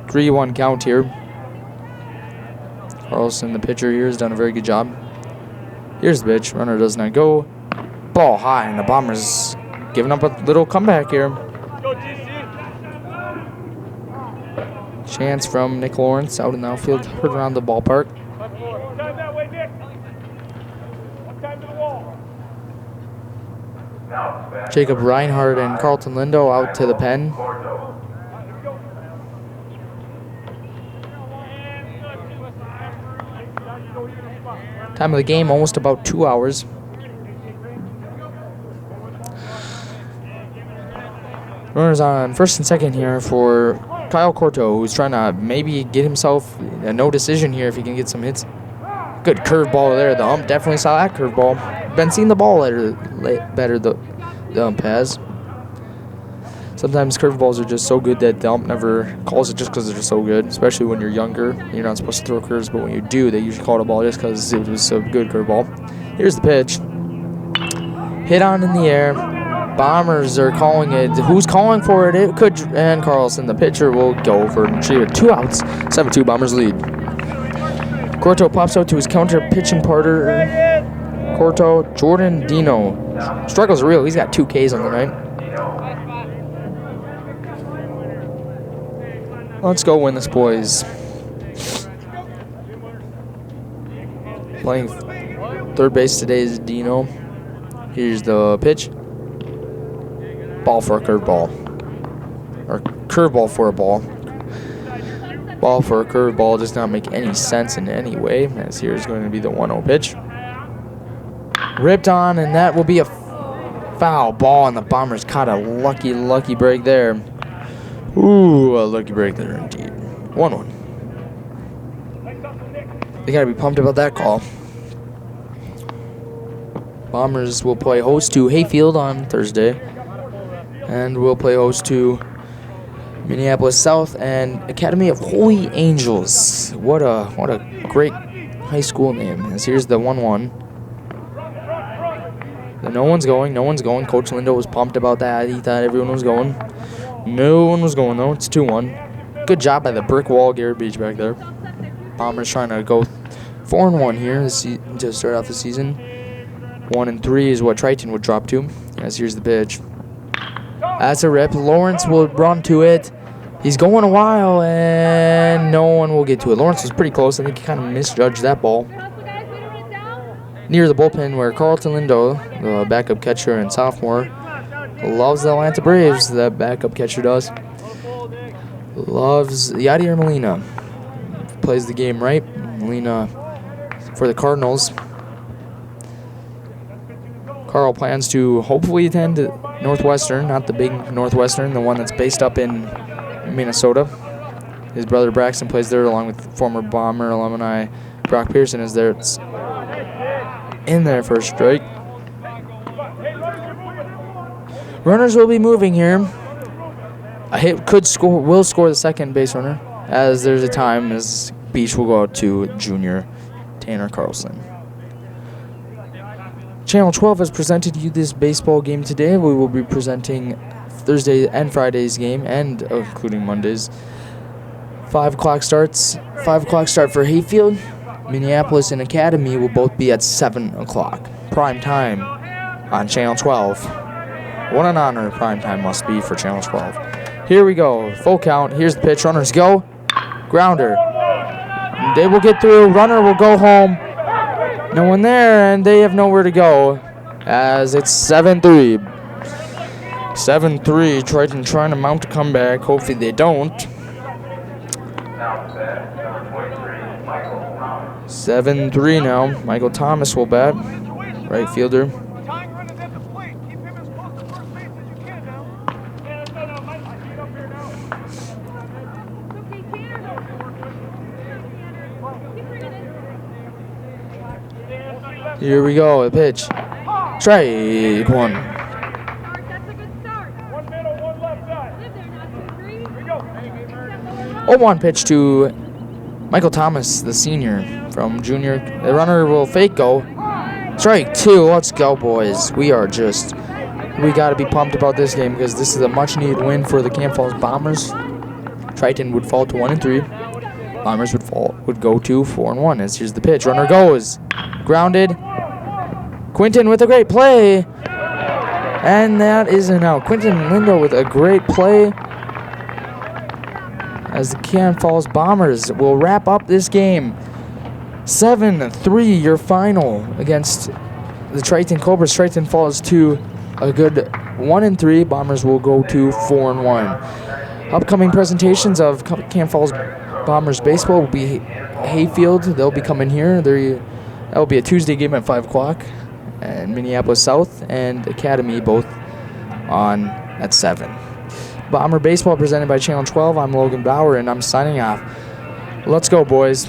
3-1 count here. Carlson, the pitcher here, has done a very good job. Here's the pitch. Runner does not go. Ball high, and the Bombers giving up a little comeback here. Chance from Nick Lawrence out in the outfield, heard around the ballpark. Jacob Reinhardt and Carlton Lindo out to the pen. Time of the game, almost about 2 hours. Runners on first and second here for Kyle Corto, who's trying to maybe get himself a no decision here if he can get some hits. Good curveball there. The ump definitely saw that curveball. Been seeing the ball better the ump has. Sometimes curveballs are just so good that the ump never calls it just because they're so good, especially when you're younger. You're not supposed to throw curves, but when you do, they usually call it a ball just because it was a good curveball. Here's the pitch. Hit on in the air. Bombers are calling it. Who's calling for it? It could. And Carlson, the pitcher, will go for and retrieve it. 2 outs. 7-2 Bombers lead. Corto pops out to his counter pitching partner. Corto, Jordan Dino. Struggles real. He's got 2 Ks on the night. Let's go win this, boys. Playing third base today is Dino. Here's the pitch. Ball for a curveball. Or curveball for a ball. Ball for a curveball does not make any sense in any way. As here's going to be the 1-0 pitch. Ripped on, and that will be a foul ball, and the Bombers caught a lucky break there. Ooh, a lucky break there indeed. 1-1. They got to be pumped about that call. Bombers will play host to Hayfield on Thursday. And we'll play host to Minneapolis South and Academy of Holy Angels. What a great high school name. As here's the 1-1. No one's going. Coach Lindo was pumped about that. He thought everyone was going. No one was going, though. It's 2-1. Good job by the brick wall, Garrett Beach back there. Bombers trying to go 4-1 here to start off the season. 1-3 is what Triton would drop to. As here's the pitch. That's a rip. Lawrence will run to it. He's going a while, and no one will get to it. Lawrence was pretty close. I think he kind of misjudged that ball. Near the bullpen where Carlton Lindo, the backup catcher and sophomore, loves the Atlanta Braves. That backup catcher does. Loves Yadier Molina. Plays the game right. Molina for the Cardinals. Carl plans to hopefully attend Northwestern, not the big Northwestern, the one that's based up in Minnesota. His brother Braxton plays there along with former Bomber alumni Brock Pearson is there. It's in there for a strike. Runners will be moving here. A hit will score the second base runner, as there's a time as Beach will go out to junior Tanner Carlson. Channel 12 has presented you this baseball game today. We will be presenting Thursday and Friday's game, and including Mondays. 5 o'clock starts. 5 o'clock start for Hayfield. Minneapolis and Academy will both be at 7 o'clock. Prime time on Channel 12. What an honor prime time must be for Channel 12. Here we go. Full count. Here's the pitch. Runners go. Grounder. They will get through. Runner will go home. No one there, and they have nowhere to go as it's 7-3. 7-3. Triton trying to mount a comeback. Hopefully they don't. 7-3 now. Michael Thomas will bat. Right fielder. Here we go, a pitch. Strike one. 0-1 pitch to Michael Thomas, the senior from junior. The runner will fake go. Strike two. Let's go, boys. We got to be pumped about this game because this is a much-needed win for the Camp Falls Bombers. Triton would fall to 1-3. Bombers would go to 4-1. As here's the pitch. Runner goes. Grounded. Quinton with a great play. And that is an out. Quinton Lindo with a great play. As the Camp Falls Bombers will wrap up this game. 7-3 your final against the Triton Cobras. Triton falls to a good 1-3. Bombers will go to 4-1. Upcoming presentations of Camp Falls Bombers baseball will be Hayfield. They'll be coming here. That will be a Tuesday game at 5 o'clock. And Minneapolis South and Academy both on at 7. Bomber baseball presented by Channel 12. I'm Logan Bauer and I'm signing off. Let's go, boys.